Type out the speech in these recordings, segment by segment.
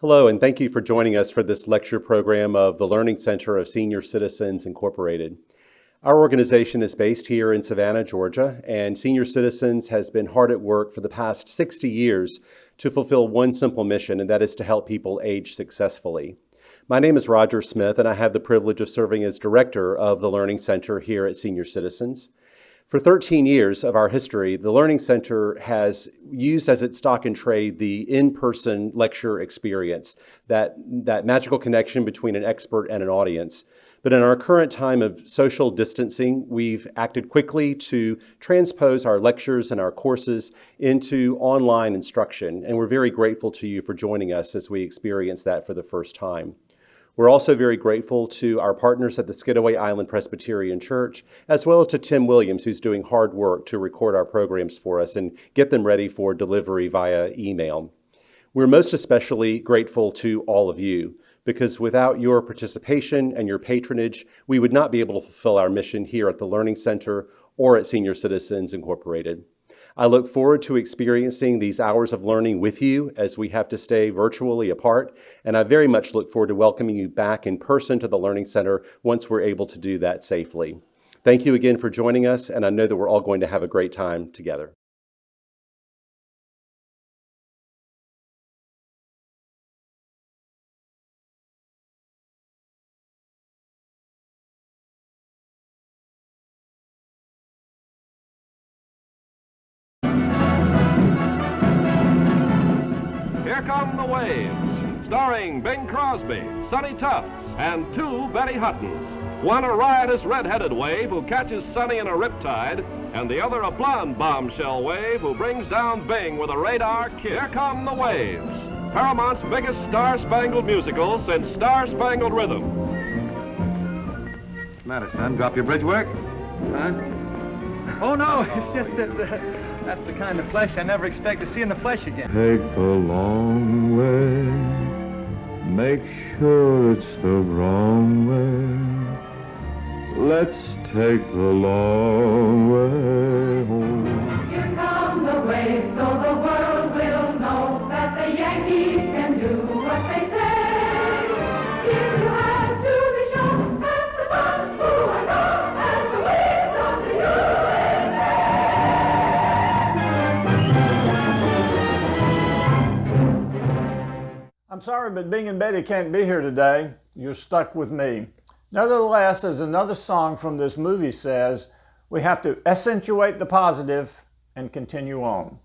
Hello, and thank you for joining us for this lecture program of the Learning Center of Senior Citizens Incorporated. Our organization is based here in Savannah, Georgia, and Senior Citizens has been hard at work for the past 60 years to fulfill one simple mission, and that is to help people age successfully. My name is Roger Smith, and I have the privilege of serving as director of the Learning Center here at Senior Citizens. For 13 years of our history, the Learning Center has used as its stock in trade the in-person lecture experience, that magical connection between an expert and an audience. But in our current time of social distancing, we've acted quickly to transpose our lectures and our courses into online instruction, and we're very grateful to you for joining us as we experience that for the first time. We're also very grateful to our partners at the Skidaway Island Presbyterian Church, as well as to Tim Williams, who's doing hard work to record our programs for us and get them ready for delivery via email. We're most especially grateful to all of you, because without your participation and your patronage, we would not be able to fulfill our mission here at the Learning Center or at Senior Citizens Incorporated. I look forward to experiencing these hours of learning with you as we have to stay virtually apart, and I very much look forward to welcoming you back in person to the Learning Center once we're able to do that safely. Thank you again for joining us, and I know that we're all going to have a great time together. Here Come the Waves, starring Bing Crosby, Sonny Tufts, and two Betty Huttons. One a riotous red-headed wave who catches Sonny in a riptide, and the other a blonde bombshell wave who brings down Bing with a radar kiss. Here Come the Waves, Paramount's biggest star-spangled musical since Star-Spangled Rhythm. What's the matter, son? Drop your bridge work? Huh? Oh, no, it's just that that's the kind of flesh I never expect to see in the flesh again. Take the long way, make sure it's the wrong way. Let's take the long way home. Here come the waves, so the world will know that the Yankees can do what they say. Here you have to be shown, that's the fun, who I know, and the waves of the USA. I'm sorry, but Bing and Betty can't be here today. You're stuck with me. Nevertheless, as another song from this movie says, we have to accentuate the positive and continue on.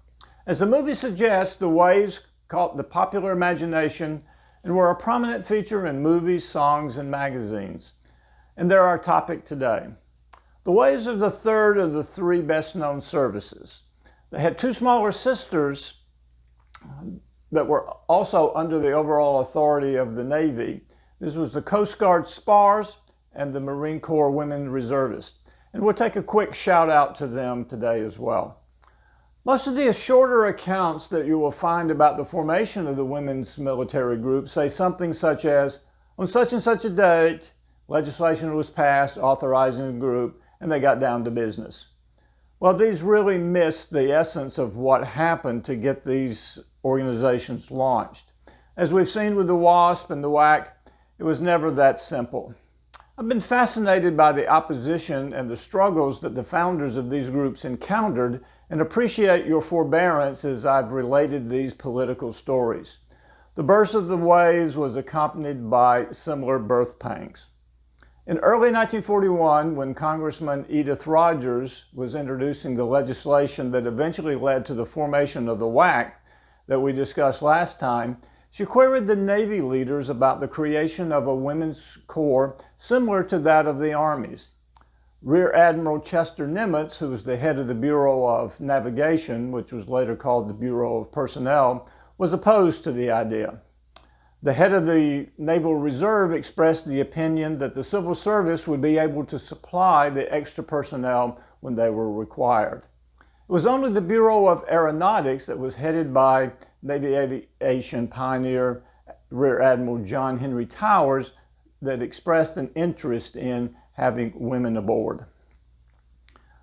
As the movie suggests, the waves caught the popular imagination and were a prominent feature in movies, songs, and magazines. And they're our topic today. The waves are the third of the three best-known services. They had two smaller sisters that were also under the overall authority of the Navy. This was the Coast Guard SPARS and the Marine Corps Women Reservists. And we'll take a quick shout out to them today as well. Most of the shorter accounts that you will find about the formation of the women's military group say something such as, on such and such a date, legislation was passed authorizing the group, and they got down to business. Well, these really miss the essence of what happened to get these organizations launched. As we've seen with the WASP and the WWII, it was never that simple. I've been fascinated by the opposition and the struggles that the founders of these groups encountered and appreciate your forbearance as I've related these political stories. The birth of the waves was accompanied by similar birth pangs. In early 1941, when Congressman Edith Rogers was introducing the legislation that eventually led to the formation of the WWII that we discussed last time, she queried the Navy leaders about the creation of a women's corps similar to that of the Army's. Rear Admiral Chester Nimitz, who was the head of the Bureau of Navigation, which was later called the Bureau of Personnel, was opposed to the idea. The head of the Naval Reserve expressed the opinion that the civil service would be able to supply the extra personnel when they were required. It was only the Bureau of Aeronautics that was headed by Navy aviation pioneer Rear Admiral John Henry Towers that expressed an interest in having women aboard.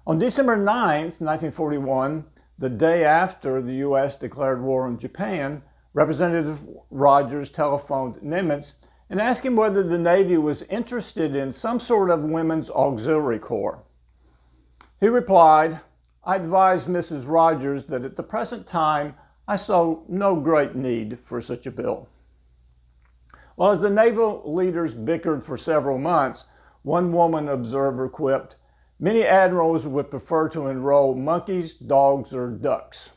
On December 9, 1941, the day after the U.S. declared war on Japan, Representative Rogers telephoned Nimitz and asked him whether the Navy was interested in some sort of women's auxiliary corps. He replied, "I advised Mrs. Rogers that at the present time I saw no great need for such a bill." Well, as the naval leaders bickered for several months, one woman observer quipped, "Many admirals would prefer to enroll monkeys, dogs, or ducks."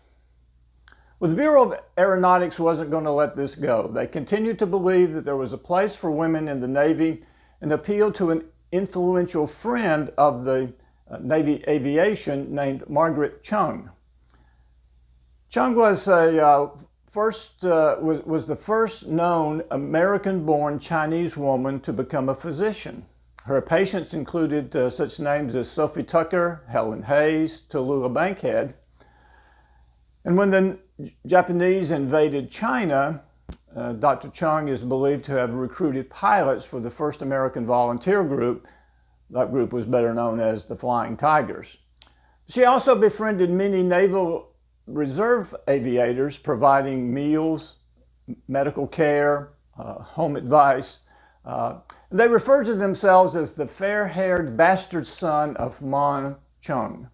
Well, the Bureau of Aeronautics wasn't going to let this go. They continued to believe that there was a place for women in the Navy and appealed to an influential friend of the Navy aviation named Margaret Chung. Chung was the first known American-born Chinese woman to become a physician. Her patients included such names as Sophie Tucker, Helen Hayes, Tallulah Bankhead. And when the Japanese invaded China, Dr. Chung is believed to have recruited pilots for the first American volunteer group. That group was better known as the Flying Tigers. She also befriended many Naval Reserve aviators, providing meals, medical care, home advice. They referred to themselves as the fair-haired bastard son of Mon Chung.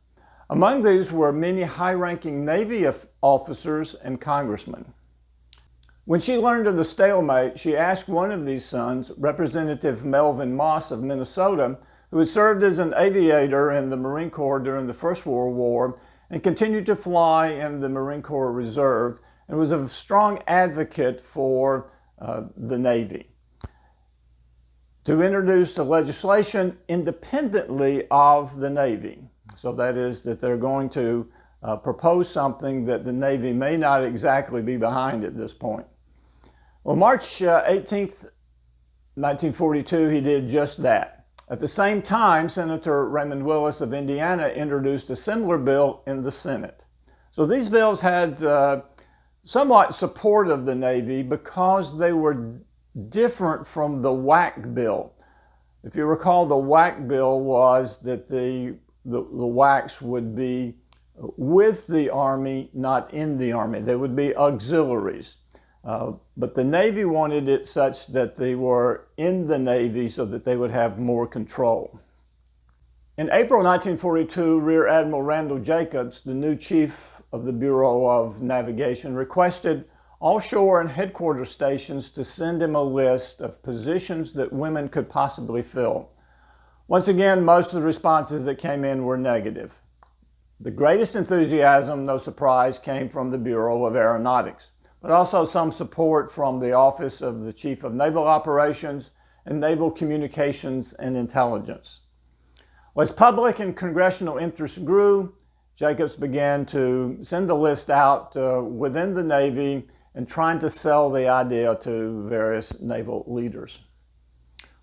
Among these were many high-ranking Navy officers and congressmen. When she learned of the stalemate, she asked one of these sons, Representative Melvin Moss of Minnesota, who had served as an aviator in the Marine Corps during the First World War and continued to fly in the Marine Corps Reserve, and was a strong advocate for the Navy, to introduce the legislation independently of the Navy. So that is that they're going to propose something that the Navy may not exactly be behind at this point. Well, March 18th, 1942, he did just that. At the same time, Senator Raymond Willis of Indiana introduced a similar bill in the Senate. So these bills had somewhat support of the Navy because they were different from the WWII bill. If you recall, the WWII bill was that the WWICs would be with the Army, not in the Army. They would be auxiliaries. But the Navy wanted it such that they were in the Navy so that they would have more control. In April 1942, Rear Admiral Randall Jacobs, the new chief of the Bureau of Navigation, requested all shore and headquarters stations to send him a list of positions that women could possibly fill. Once again, most of the responses that came in were negative. The greatest enthusiasm, no surprise, came from the Bureau of Aeronautics, but also some support from the Office of the Chief of Naval Operations and Naval Communications and Intelligence. As public and congressional interest grew, Jacobs began to send the list out within the Navy and trying to sell the idea to various naval leaders.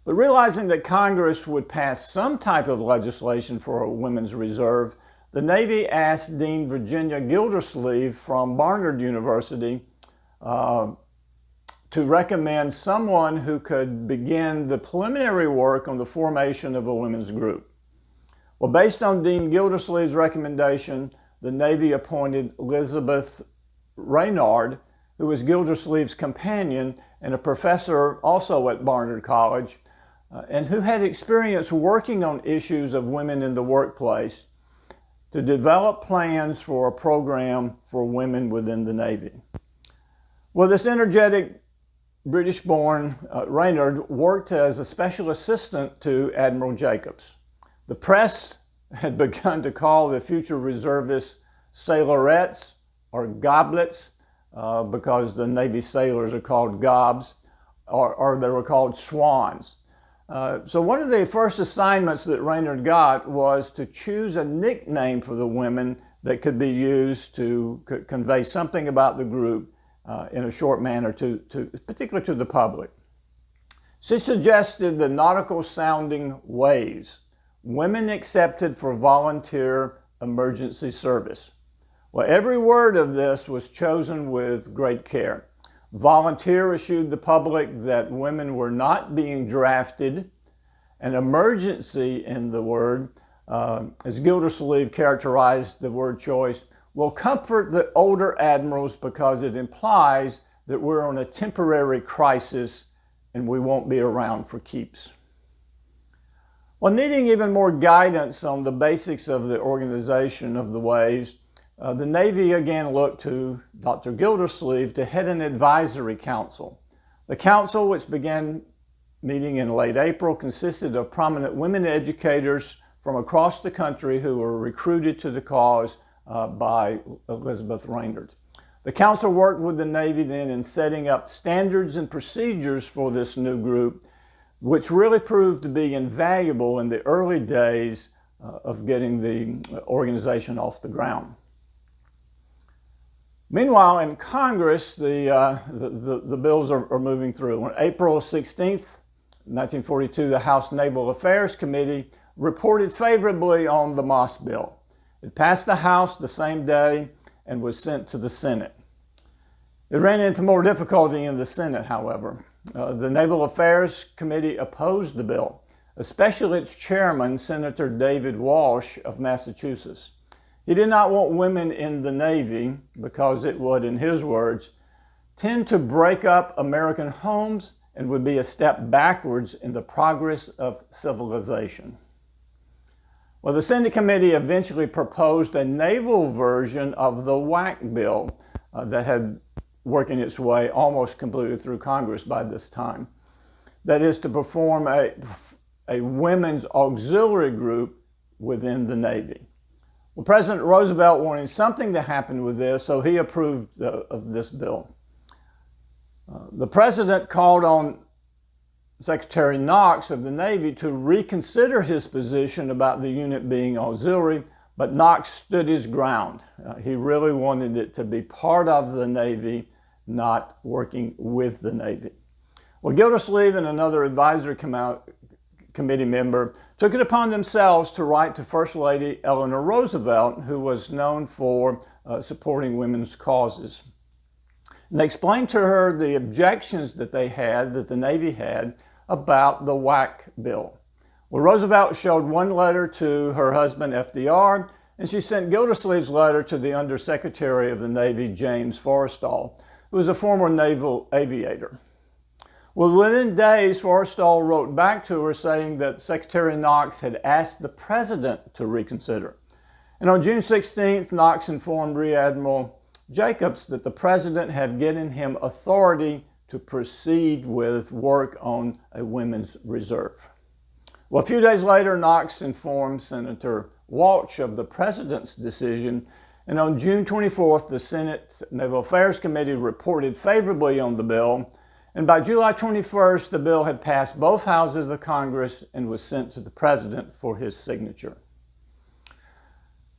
But realizing that Congress would pass some type of legislation for a women's reserve, the Navy asked Dean Virginia Gildersleeve from Barnard University to recommend someone who could begin the preliminary work on the formation of a women's group. Well, based on Dean Gildersleeve's recommendation, the Navy appointed Elizabeth Raynard, who was Gildersleeve's companion and a professor also at Barnard College, and who had experience working on issues of women in the workplace, to develop plans for a program for women within the Navy. Well, this energetic British-born Raynard worked as a special assistant to Admiral Jacobs. The press had begun to call the future reservists sailorettes or goblets because the Navy sailors are called gobs, or they were called swans. So one of the first assignments that Raynard got was to choose a nickname for the women that could be used to convey something about the group in a short manner, particularly to the public. She suggested the nautical sounding ways, women accepted for volunteer emergency service. Well, every word of this was chosen with great care. Volunteer assured the public that women were not being drafted. An emergency in the word, as Gildersleeve characterized the word choice, will comfort the older admirals because it implies that we're on a temporary crisis and we won't be around for keeps. Well, needing even more guidance on the basics of the organization of the WWII, the Navy again looked to Dr. Gildersleeve to head an advisory council. The council, which began meeting in late April, consisted of prominent women educators from across the country who were recruited to the cause by Elizabeth Raynard. The council worked with the Navy then in setting up standards and procedures for this new group, which really proved to be invaluable in the early days of getting the organization off the ground. Meanwhile, in Congress, the bills are moving through. On April 16th, 1942, the House Naval Affairs Committee reported favorably on the Moss Bill. It passed the House the same day and was sent to the Senate. It ran into more difficulty in the Senate, however. The Naval Affairs Committee opposed the bill, especially its chairman, Senator David Walsh of Massachusetts. He did not want women in the Navy because it would, in his words, tend to break up American homes and would be a step backwards in the progress of civilization. Well, the Senate committee eventually proposed a naval version of the WWII bill that had working its way almost completely through Congress by this time. That is to form a women's auxiliary group within the Navy. Well, President Roosevelt wanted something to happen with this, so he approved of this bill. The president called on Secretary Knox of the Navy to reconsider his position about the unit being auxiliary, but Knox stood his ground. He really wanted it to be part of the Navy, not working with the Navy. Well, Gildersleeve and another advisory committee member took it upon themselves to write to First Lady Eleanor Roosevelt, who was known for supporting women's causes. And they explained to her the objections that the Navy had about the WWII bill. Well, Roosevelt showed one letter to her husband, FDR, and she sent Gildersleeve's letter to the Undersecretary of the Navy, James Forrestal, who was a former naval aviator. Well, within days, Forrestal wrote back to her saying that Secretary Knox had asked the President to reconsider. And on June 16th, Knox informed Rear Admiral Jacobs that the President had given him authority to proceed with work on a women's reserve. Well, a few days later, Knox informed Senator Walsh of the President's decision, and on June 24th, the Senate Naval Affairs Committee reported favorably on the bill, and by July 21st, the bill had passed both houses of Congress and was sent to the President for his signature.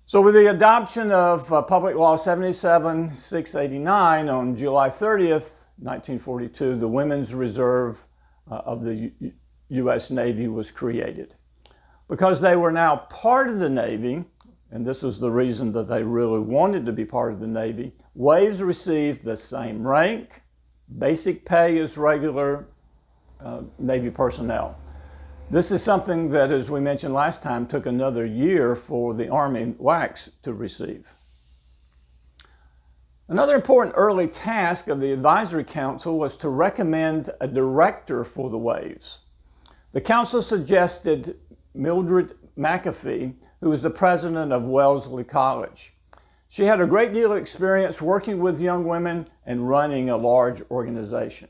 So with the adoption of Public Law 77-689 on July 30th, 1942, the Women's Reserve of the U.S. Navy was created. Because they were now part of the Navy, and this was the reason that they really wanted to be part of the Navy, WWIIs received the same rank, basic pay as regular Navy personnel. This is something that, as we mentioned last time, took another year for the Army WWICs to receive. Another important early task of the Advisory Council was to recommend a director for the WWIIs. The Council suggested Mildred McAfee, who was the president of Wellesley College. She had a great deal of experience working with young women and running a large organization.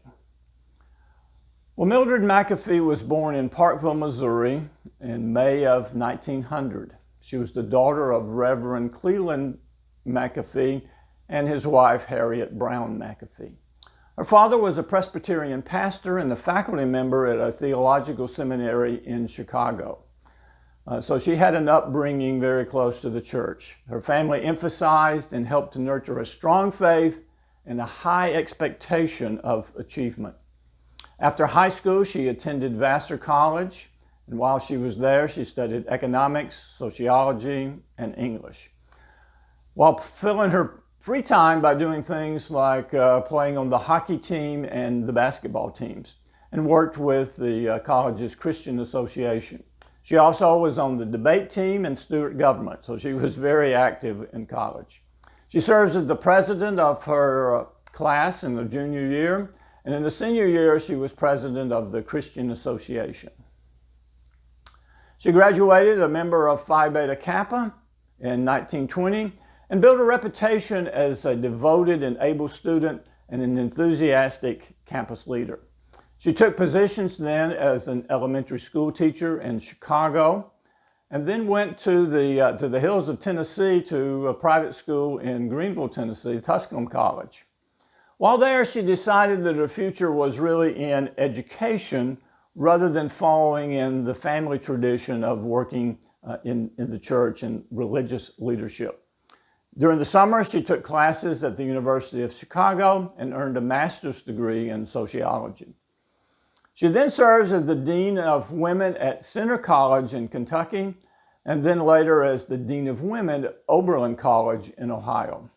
Well, Mildred McAfee was born in Parkville, Missouri in May of 1900. She was the daughter of Reverend Cleland McAfee and his wife, Harriet Brown McAfee. Her father was a Presbyterian pastor and a faculty member at a theological seminary in Chicago. So she had an upbringing very close to the church. Her family emphasized and helped to nurture a strong faith and a high expectation of achievement. After high school, she attended Vassar College, and while she was there, she studied economics, sociology, and English, while filling her free time by doing things like playing on the hockey team and the basketball teams, and worked with the college's Christian Association. She also was on the debate team and student government, so she was very active in college. She serves as the president of her class in the junior year, and in the senior year, she was president of the Christian Association. She graduated a member of Phi Beta Kappa in 1920 and built a reputation as a devoted and able student and an enthusiastic campus leader. She took positions then as an elementary school teacher in Chicago, and then went to the hills of Tennessee to a private school in Greenville, Tennessee, Tusculum College. While there, she decided that her future was really in education rather than following in the family tradition of working in the church and religious leadership. During the summer, she took classes at the University of Chicago and earned a master's degree in sociology. She then serves as the Dean of Women at Centre College in Kentucky, and then later as the Dean of Women at Oberlin College in Ohio.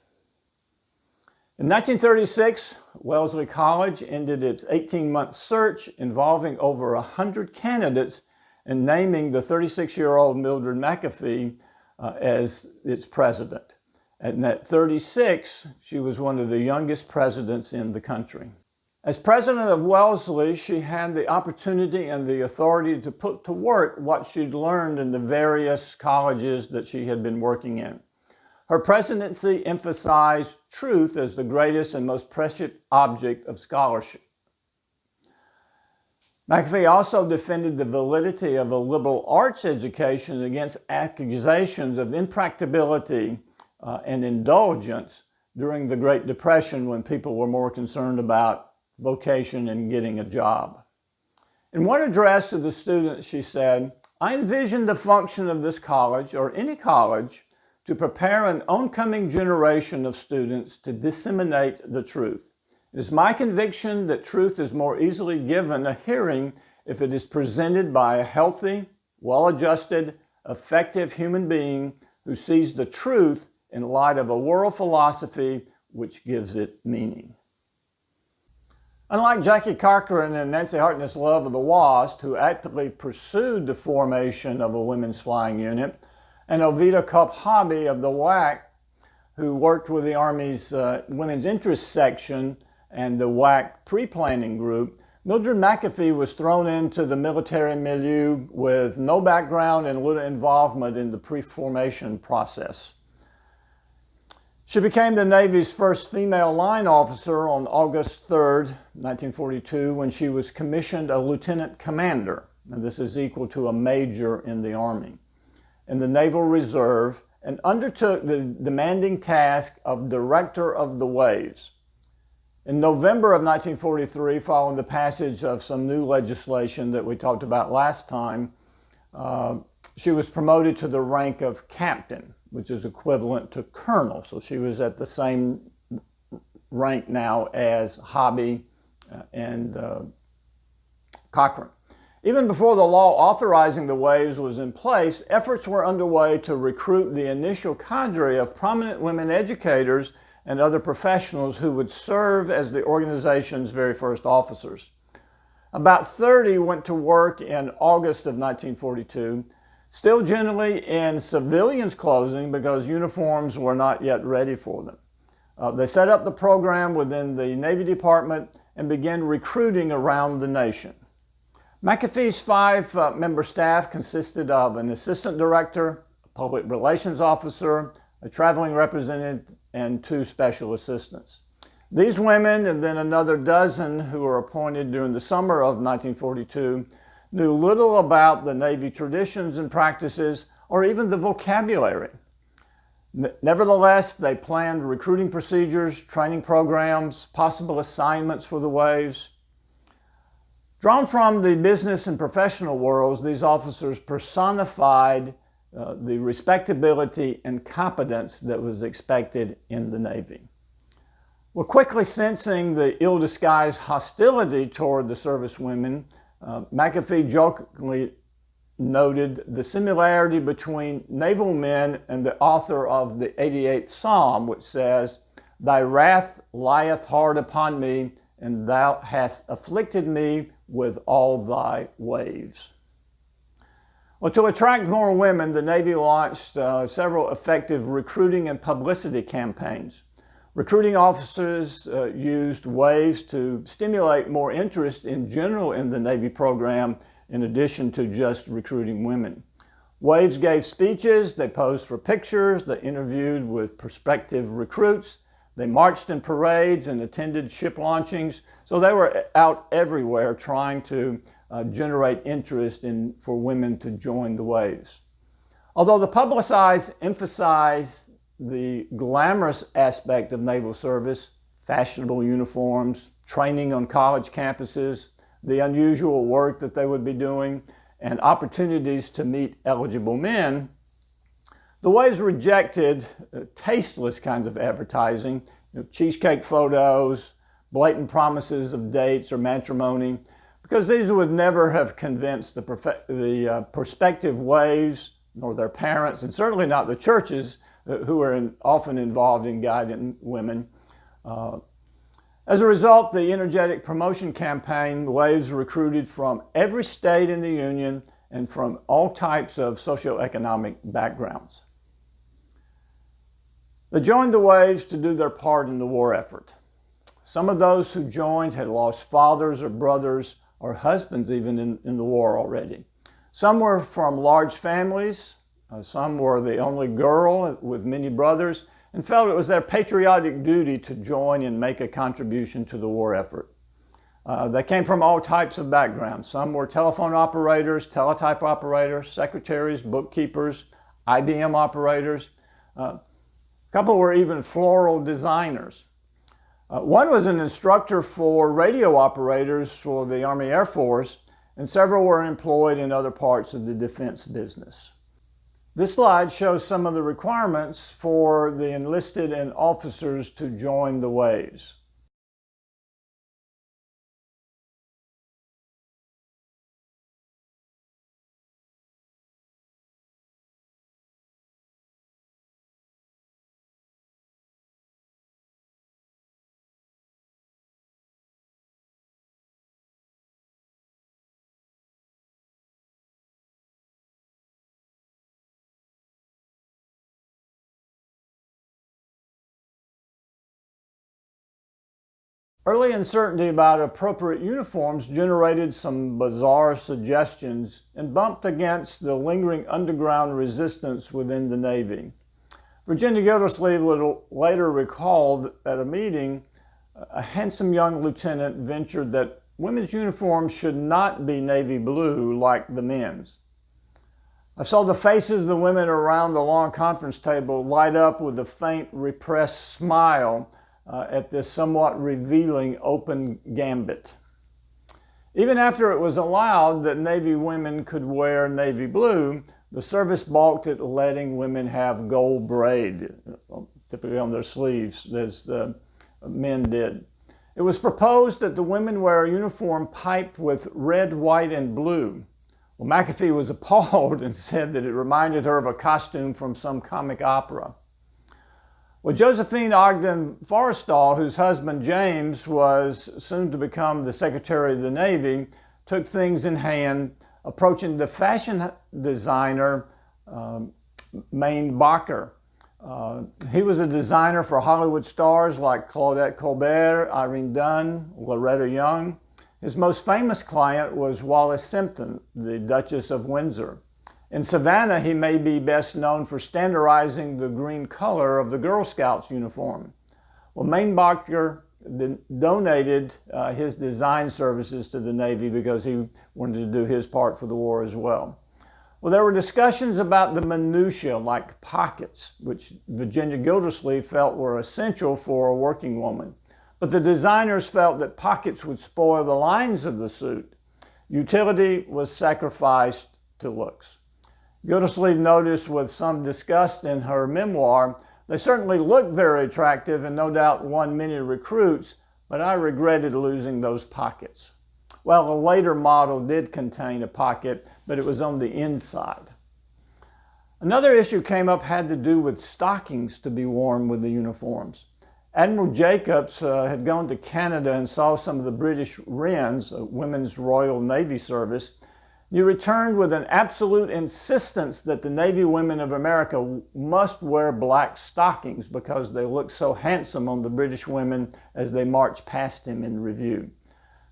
In 1936, Wellesley College ended its 18-month search involving over 100 candidates and naming the 36-year-old Mildred McAfee as its president. And at 36, she was one of the youngest presidents in the country. As president of Wellesley, she had the opportunity and the authority to put to work what she'd learned in the various colleges that she had been working in. Her presidency emphasized truth as the greatest and most precious object of scholarship. McAfee also defended the validity of a liberal arts education against accusations of impracticability and indulgence during the Great Depression, when people were more concerned about vocation and getting a job. In one address to the students, she said, "I envision the function of this college, or any college, to prepare an oncoming generation of students to disseminate the truth. It is my conviction that truth is more easily given a hearing if it is presented by a healthy, well-adjusted, effective human being who sees the truth in light of a world philosophy which gives it meaning." Unlike Jackie Cochran and Nancy Harkness Love of the WASP, who actively pursued the formation of a women's flying unit, and Ovida Cup Hobby of the WWII, who worked with the Army's Women's Interest Section and the WWII pre-planning group, Mildred McAfee was thrown into the military milieu with no background and little involvement in the pre-formation process. She became the Navy's first female line officer on August 3rd, 1942, when she was commissioned a lieutenant commander, and this is equal to a major in the Army, in the Naval Reserve, and undertook the demanding task of director of the waves. In November of 1943, following the passage of some new legislation that we talked about last time, she was promoted to the rank of captain, which is equivalent to colonel. So she was at the same rank now as Hobby and Cochran. Even before the law authorizing the waves was in place, efforts were underway to recruit the initial cadre of prominent women educators and other professionals who would serve as the organization's very first officers. About 30 went to work in August of 1942, still generally in civilians' clothing because uniforms were not yet ready for them. They set up the program within the Navy Department and began recruiting around the nation. McAfee's 5-member staff consisted of an assistant director, a public relations officer, a traveling representative, and 2 special assistants. These women, and then another dozen who were appointed during the summer of 1942, knew little about the Navy traditions and practices, or even the vocabulary. Nevertheless, they planned recruiting procedures, training programs, possible assignments for the waves. Drawn from the business and professional worlds, these officers personified the respectability and competence that was expected in the Navy. Well, quickly sensing the ill-disguised hostility toward the servicewomen, McAfee jokingly noted the similarity between naval men and the author of the 88th Psalm, which says, "Thy wrath lieth hard upon me, and thou hast afflicted me with all thy waves." Well, to attract more women, the Navy launched several effective recruiting and publicity campaigns. Recruiting officers used WWII to stimulate more interest in general in the Navy program in addition to just recruiting women. WWII gave speeches, they posed for pictures, they interviewed with prospective recruits, they marched in parades and attended ship launchings. So they were out everywhere trying to generate interest for women to join the WWII. Although the publicized emphasized the glamorous aspect of naval service, fashionable uniforms, training on college campuses, the unusual work that they would be doing, and opportunities to meet eligible men, the WWII rejected tasteless kinds of advertising, cheesecake photos, blatant promises of dates or matrimony, because these would never have convinced the prospective WWIIs, nor their parents, and certainly not the churches who are often involved in guiding women. As a result, the energetic promotion campaign WWIIs recruited from every state in the Union and from all types of socioeconomic backgrounds. They joined the WWIIs to do their part in the war effort. Some of those who joined had lost fathers or brothers or husbands even in the war already. Some were from large families, some were the only girl with many brothers, and felt it was their patriotic duty to join and make a contribution to the war effort. They came from all types of backgrounds. Some were telephone operators, teletype operators, secretaries, bookkeepers, IBM operators. A couple were even floral designers. One was an instructor for radio operators for the Army Air Force, and several were employed in other parts of the defense business. This slide shows some of the requirements for the enlisted and officers to join the WWIIs. Early uncertainty about appropriate uniforms generated some bizarre suggestions and bumped against the lingering underground resistance within the Navy. Virginia Gildersleeve would later recall at a meeting, a handsome young lieutenant ventured that women's uniforms should not be navy blue like the men's. I saw the faces of the women around the long conference table light up with a faint, repressed smile at this somewhat revealing open gambit. Even after it was allowed that Navy women could wear navy blue, the service balked at letting women have gold braid, typically on their sleeves, as the men did. It was proposed that the women wear a uniform piped with red, white, and blue. Well, McAfee was appalled and said that it reminded her of a costume from some comic opera. Well, Josephine Ogden Forrestal, whose husband James was soon to become the Secretary of the Navy, took things in hand, approaching the fashion designer Maine Bacher. He was a designer for Hollywood stars like Claudette Colbert, Irene Dunne, Loretta Young. His most famous client was Wallis Simpson, the Duchess of Windsor. In Savannah, he may be best known for standardizing the green color of the Girl Scouts uniform. Well, Maine Bacher donated his design services to the Navy because he wanted to do his part for the war as well. Well, there were discussions about the minutiae like pockets, which Virginia Gildersleeve felt were essential for a working woman. But the designers felt that pockets would spoil the lines of the suit. Utility was sacrificed to looks. Gildersleeve noticed with some disgust in her memoir, they certainly looked very attractive and no doubt won many recruits, but I regretted losing those pockets. Well, a later model did contain a pocket, but it was on the inside. Another issue came up had to do with stockings to be worn with the uniforms. Admiral Jacobs had gone to Canada and saw some of the British Wrens, Women's Royal Navy Service, He returned with an absolute insistence that the Navy women of America must wear black stockings because they looked so handsome on the British women as they marched past him in review.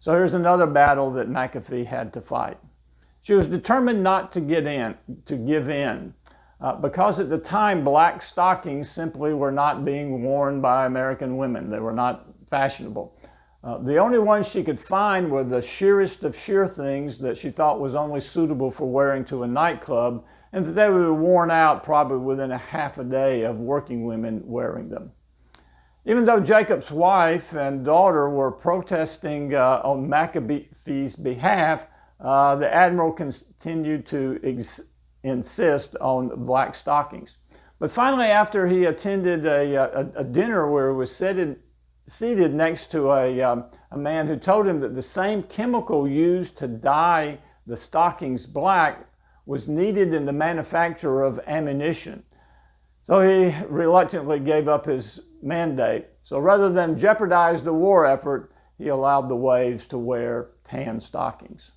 So here's another battle that McAfee had to fight. She was determined not to give in, because at the time black stockings simply were not being worn by American women. They were not fashionable. The only ones she could find were the sheerest of sheer things that she thought was only suitable for wearing to a nightclub, and that they would be worn out probably within a half a day of working women wearing them. Even though Jacob's wife and daughter were protesting on McAfee's behalf, the Admiral continued to insist on black stockings. But finally, after he attended a dinner where he was seated next to a man who told him that the same chemical used to dye the stockings black was needed in the manufacture of ammunition. So he reluctantly gave up his mandate. So rather than jeopardize the war effort, he allowed the Waves to wear tan stockings.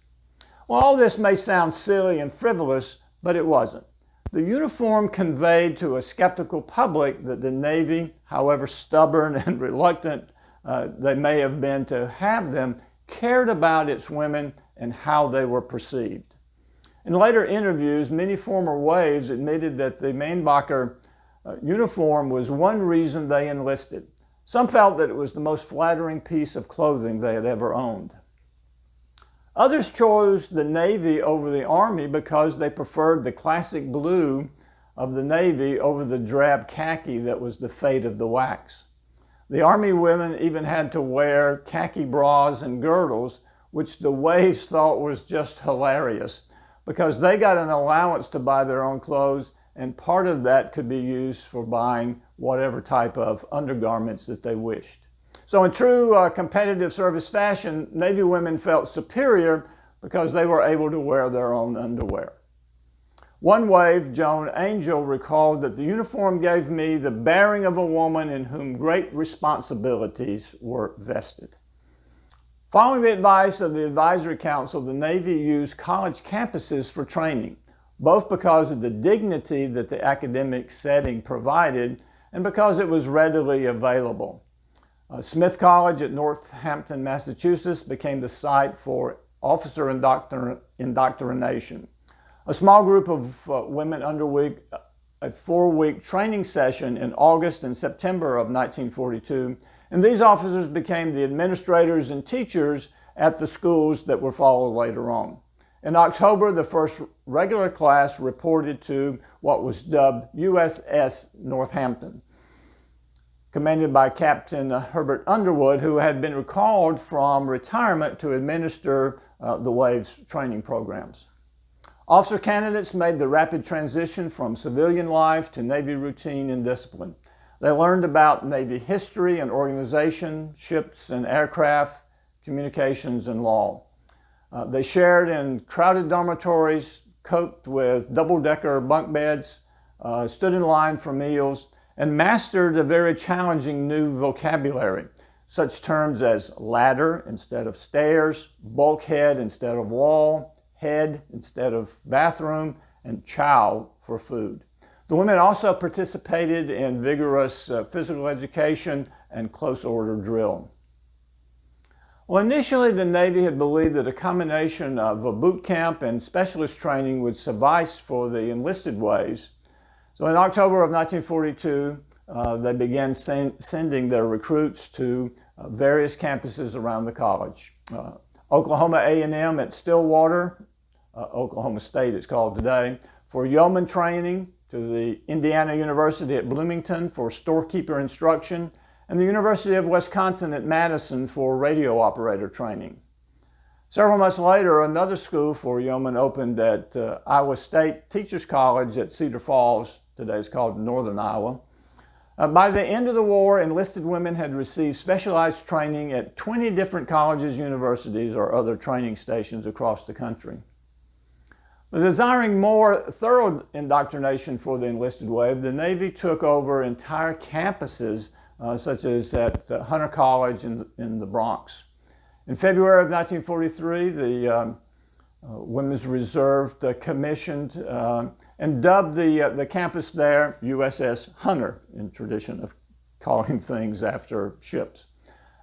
Well, all this may sound silly and frivolous, but it wasn't. The uniform conveyed to a skeptical public that the Navy, however stubborn and reluctant they may have been to have them, cared about its women and how they were perceived. In later interviews, many former Waves admitted that the Mainbacher uniform was one reason they enlisted. Some felt that it was the most flattering piece of clothing they had ever owned. Others chose the Navy over the Army because they preferred the classic blue of the Navy over the drab khaki that was the fate of the WWII. The Army women even had to wear khaki bras and girdles, which the Waves thought was just hilarious because they got an allowance to buy their own clothes, and part of that could be used for buying whatever type of undergarments that they wished. So in true competitive service fashion, Navy women felt superior because they were able to wear their own underwear. One Wave, Joan Angel, recalled that the uniform gave me the bearing of a woman in whom great responsibilities were vested. Following the advice of the Advisory Council, the Navy used college campuses for training, both because of the dignity that the academic setting provided and because it was readily available. Smith College at Northampton, Massachusetts became the site for officer indoctrination. A small group of women underwent a 4-week training session in August and September of 1942, and these officers became the administrators and teachers at the schools that were followed later on. In October, the first regular class reported to what was dubbed USS Northampton, commanded by Captain Herbert Underwood, who had been recalled from retirement to administer the Waves training programs. Officer candidates made the rapid transition from civilian life to Navy routine and discipline. They learned about Navy history and organization, ships and aircraft, communications and law. They shared in crowded dormitories, coped with double-decker bunk beds, stood in line for meals, and mastered a very challenging new vocabulary, such terms as ladder instead of stairs, bulkhead instead of wall, head instead of bathroom, and chow for food. The women also participated in vigorous physical education and close order drill. Well, initially the Navy had believed that a combination of a boot camp and specialist training would suffice for the enlisted Waves. So in October of 1942, they began sending their recruits to various campuses around the college. Oklahoma A&M at Stillwater, Oklahoma State it's called today, for yeoman training, to the Indiana University at Bloomington for storekeeper instruction, and the University of Wisconsin at Madison for radio operator training. Several months later, another school for yeomen opened at Iowa State Teachers College at Cedar Falls, today it's called Northern Iowa. By the end of the war, enlisted women had received specialized training at 20 different colleges, universities, or other training stations across the country. Desiring more thorough indoctrination for the enlisted Wave, the Navy took over entire campuses, such as at Hunter College in the Bronx. In February of 1943, the Women's Reserve commissioned and dubbed the campus there USS Hunter, in tradition of calling things after ships.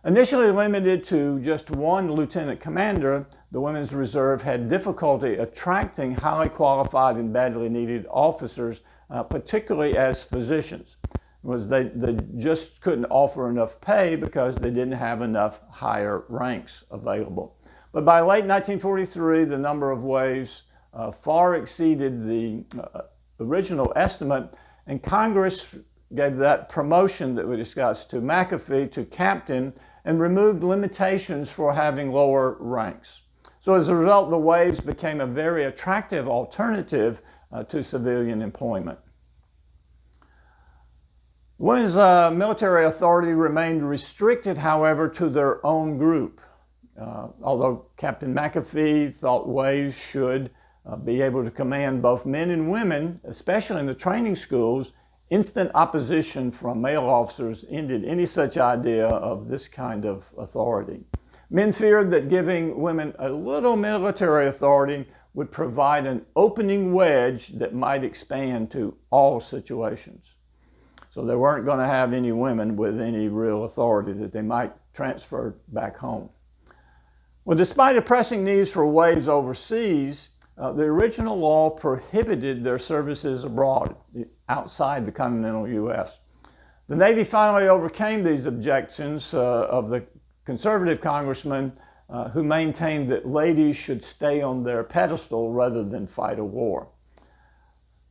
Initially limited to just one lieutenant commander, the Women's Reserve had difficulty attracting highly qualified and badly needed officers, particularly as physicians. They just couldn't offer enough pay because they didn't have enough higher ranks available. But by late 1943, the number of waves far exceeded the original estimate, and Congress gave that promotion that we discussed to McAfee to captain and removed limitations for having lower ranks. So as a result, the waves became a very attractive alternative to civilian employment. Women's military authority remained restricted, however, to their own group. Although Captain McAfee thought waves should be able to command both men and women, especially in the training schools, instant opposition from male officers ended any such idea of this kind of authority. Men feared that giving women a little military authority would provide an opening wedge that might expand to all situations. So they weren't going to have any women with any real authority that they might transfer back home. Well, despite the pressing needs for waves overseas, the original law prohibited their services abroad, outside the continental U.S. The Navy finally overcame these objections of the conservative congressman who maintained that ladies should stay on their pedestal rather than fight a war.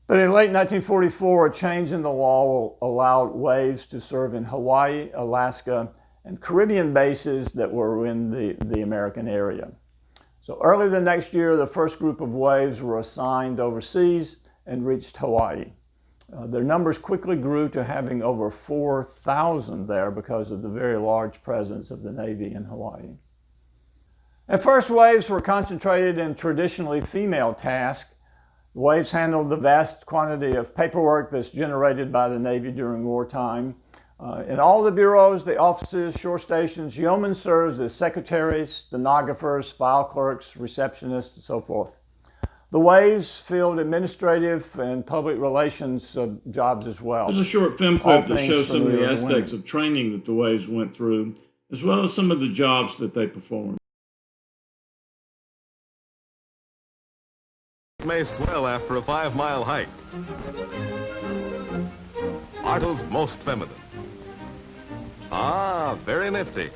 But in late 1944, a change in the law allowed waves to serve in Hawaii, Alaska, and Caribbean bases that were in the American area. So early the next year, the first group of waves were assigned overseas and reached Hawaii. Their numbers quickly grew to having over 4,000 there because of the very large presence of the Navy in Hawaii. At first, waves were concentrated in traditionally female tasks. Waves handled the vast quantity of paperwork that's generated by the Navy during wartime. In all the bureaus, the offices, shore stations, yeomen serves as secretaries, stenographers, file clerks, receptionists, and so forth. The waves filled administrative and public relations jobs as well. There's a short film clip that shows some of the aspects of training that the waves went through, as well as some of the jobs that they performed. May swell after a 5-mile hike. Artles most feminine. Ah, very nifty.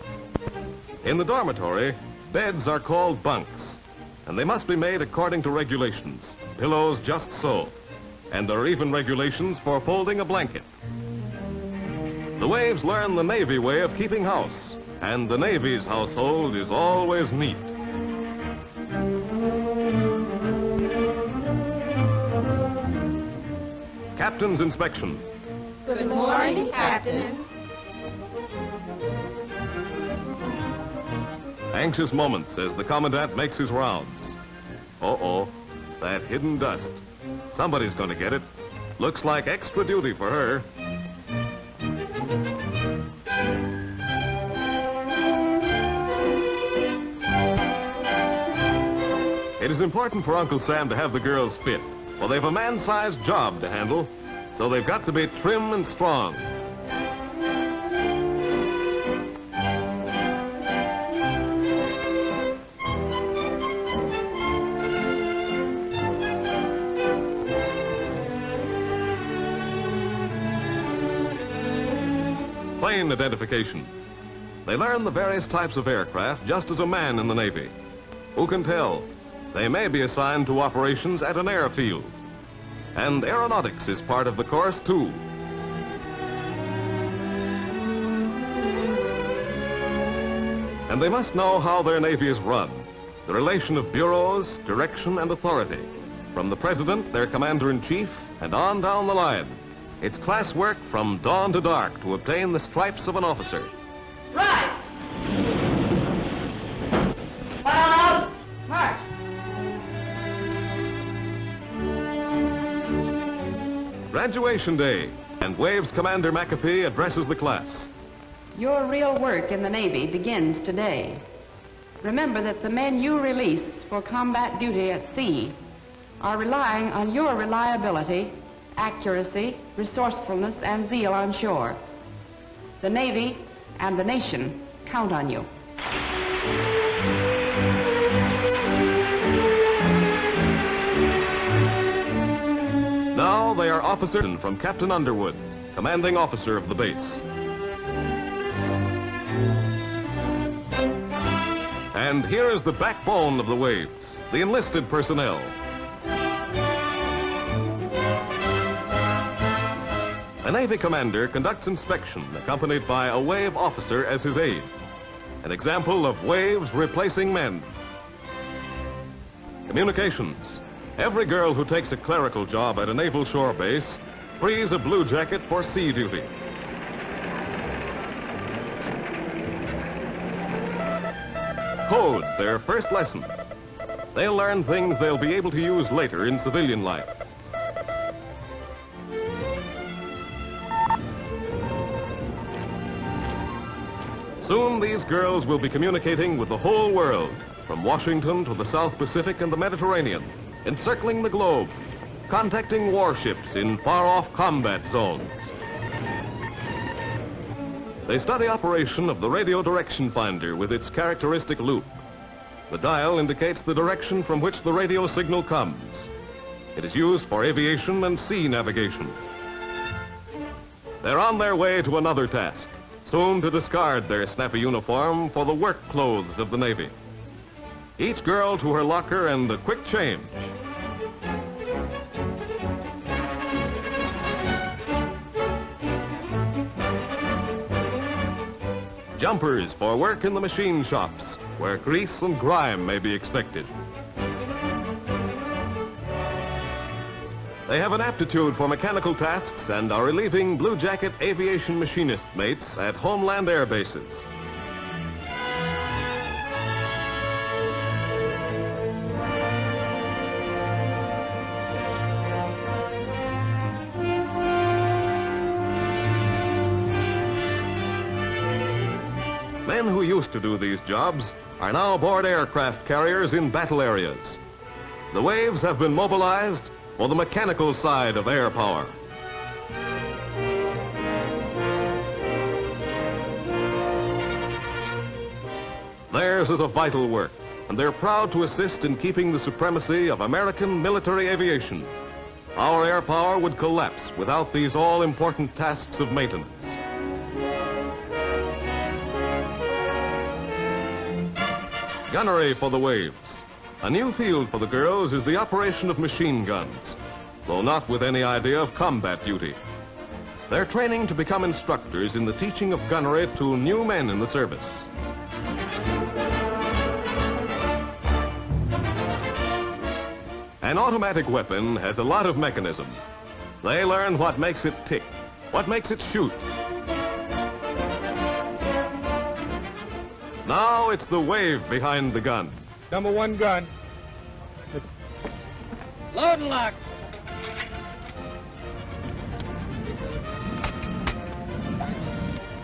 In the dormitory, beds are called bunks, and they must be made according to regulations. Pillows just so, and there are even regulations for folding a blanket. The waves learn the Navy way of keeping house, and the Navy's household is always neat. Captain's inspection. Good morning, Captain. Anxious moments as the commandant makes his rounds. Uh-oh, that hidden dust. Somebody's going to get it. Looks like extra duty for her. It is important for Uncle Sam to have the girls fit. Well, they've a man-sized job to handle, so they've got to be trim and strong. Plane identification. They learn the various types of aircraft just as a man in the Navy. Who can tell? They may be assigned to operations at an airfield. And aeronautics is part of the course, too. And they must know how their Navy is run, the relation of bureaus, direction, and authority, from the President, their Commander-in-Chief, and on down the line. It's class work from dawn to dark to obtain the stripes of an officer. Right. Out. Mark. Graduation day, and Waves Commander McAfee addresses the class. Your real work in the Navy begins today. remember that the men you release for combat duty at sea are relying on your reliability, accuracy, resourcefulness, and zeal on shore. The Navy and the nation count on you. Now they are officers from Captain Underwood, commanding officer of the base. And here is the backbone of the waves, the enlisted personnel. A Navy commander conducts inspection accompanied by a wave officer as his aide. An example of waves replacing men. Communications. Every girl who takes a clerical job at a naval shore base frees a blue jacket for sea duty. Code, their first lesson. They'll learn things they'll be able to use later in civilian life. Soon these girls will be communicating with the whole world, from Washington to the South Pacific and the Mediterranean, encircling the globe, contacting warships in far-off combat zones. They study operation of the radio direction finder with its characteristic loop. The dial indicates the direction from which the radio signal comes. It is used for aviation and sea navigation. They're on their way to another task, soon to discard their snappy uniform for the work clothes of the Navy. Each girl to her locker and a quick change. Jumpers for work in the machine shops, where grease and grime may be expected. They have an aptitude for mechanical tasks and are relieving Blue Jacket aviation machinist mates at homeland air bases. Men who used to do these jobs are now aboard aircraft carriers in battle areas. The waves have been mobilized for the mechanical side of air power. Theirs is a vital work, and they're proud to assist in keeping the supremacy of American military aviation. Our air power would collapse without these all-important tasks of maintenance. Gunnery for the waves. A new field for the girls is the operation of machine guns, though not with any idea of combat duty. They're training to become instructors in the teaching of gunnery to new men in the service. An automatic weapon has a lot of mechanism. They learn what makes it tick, what makes it shoot. Now it's the wave behind the gun. Number one gun. Load and lock.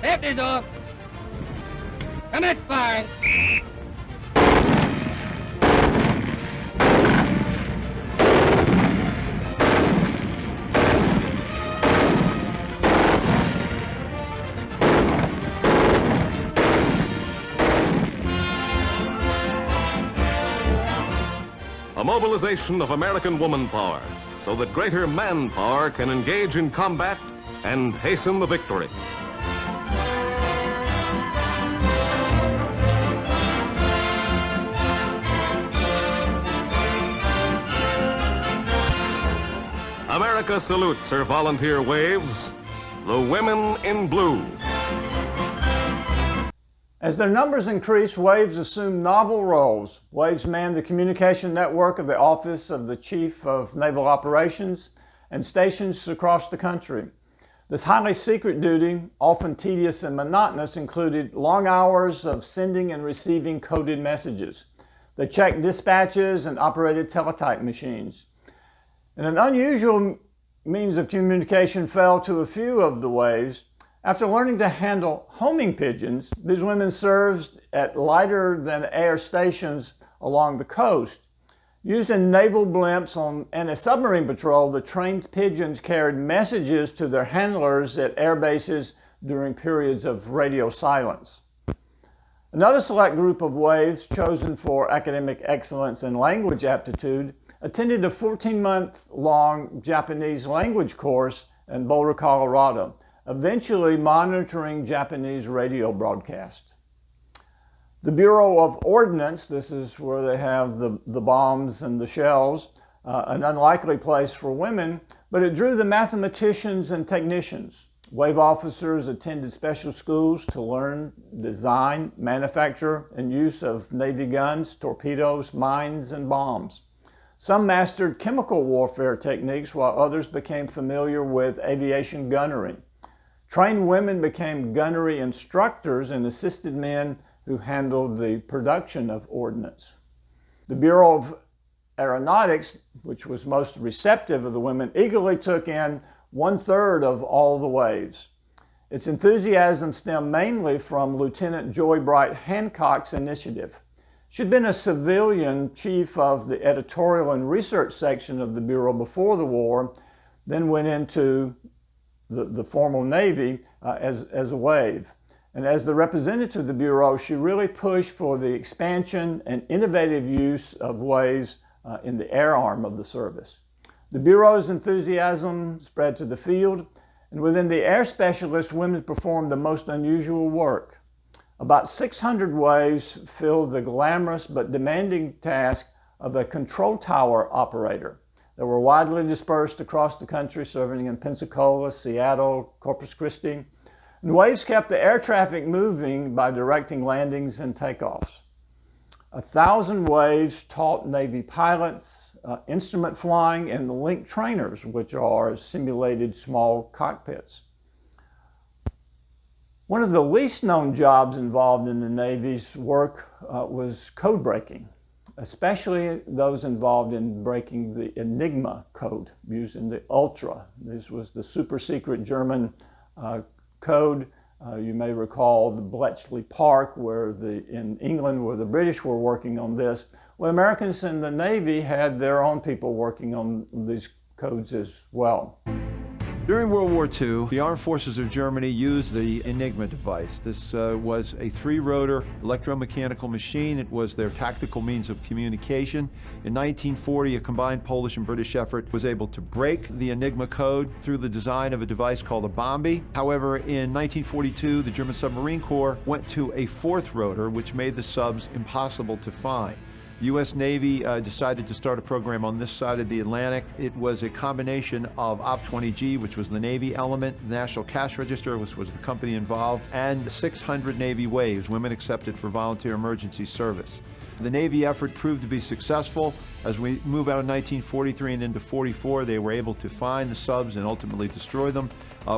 Safety's off. Commence firing. A mobilization of American woman power so that greater manpower can engage in combat and hasten the victory. America salutes her volunteer waves, the women in blue. As their numbers increase, waves assume novel roles. Waves man the communication network of the Office of the Chief of Naval Operations and stations across the country. This highly secret duty, often tedious and monotonous, included long hours of sending and receiving coded messages. They checked dispatches and operated teletype machines. And an unusual means of communication fell to a few of the waves. After learning to handle homing pigeons, these women served at lighter-than-air stations along the coast. Used in naval blimps and a submarine patrol, the trained pigeons carried messages to their handlers at air bases during periods of radio silence. Another select group of waves chosen for academic excellence and language aptitude attended a 14-month-long Japanese language course in Boulder, Colorado, eventually monitoring Japanese radio broadcasts. The Bureau of Ordnance, this is where they have the bombs and the shells, an unlikely place for women, but it drew the mathematicians and technicians. Wave officers attended special schools to learn design, manufacture, and use of Navy guns, torpedoes, mines, and bombs. Some mastered chemical warfare techniques, while others became familiar with aviation gunnery. Trained women became gunnery instructors and assisted men who handled the production of ordnance. The Bureau of Aeronautics, which was most receptive of the women, eagerly took in 1/3 of all the waves. Its enthusiasm stemmed mainly from Lieutenant Joy Bright Hancock's initiative. She'd been a civilian chief of the editorial and research section of the Bureau before the war, then went into the formal Navy as a wave. And as the representative of the Bureau, she really pushed for the expansion and innovative use of waves in the air arm of the service. The Bureau's enthusiasm spread to the field, and within the air specialists, women performed the most unusual work. About 600 waves filled the glamorous but demanding task of a control tower operator. They were widely dispersed across the country, serving in Pensacola, Seattle, Corpus Christi. And waves kept the air traffic moving by directing landings and takeoffs. 1,000 waves taught Navy pilots instrument flying and the link trainers, which are simulated small cockpits. One of the least known jobs involved in the Navy's work was code breaking, especially those involved in breaking the Enigma code using the Ultra. This was the super secret German code. You may recall the Bletchley Park in England where the British were working on this. Well, Americans in the Navy had their own people working on these codes as well. During World War II, the Armed Forces of Germany used the Enigma device. This was a 3-rotor electromechanical machine. It was their tactical means of communication. In 1940, a combined Polish and British effort was able to break the Enigma code through the design of a device called a bomby. However, in 1942, the German Submarine Corps went to a 4th rotor, which made the subs impossible to find. The U.S. Navy decided to start a program on this side of the Atlantic. It was a combination of OP-20G, which was the Navy element, the National Cash Register, which was the company involved, and 600 Navy waves, women accepted for volunteer emergency service. The Navy effort proved to be successful. As we move out of 1943 and into 44, they were able to find the subs and ultimately destroy them,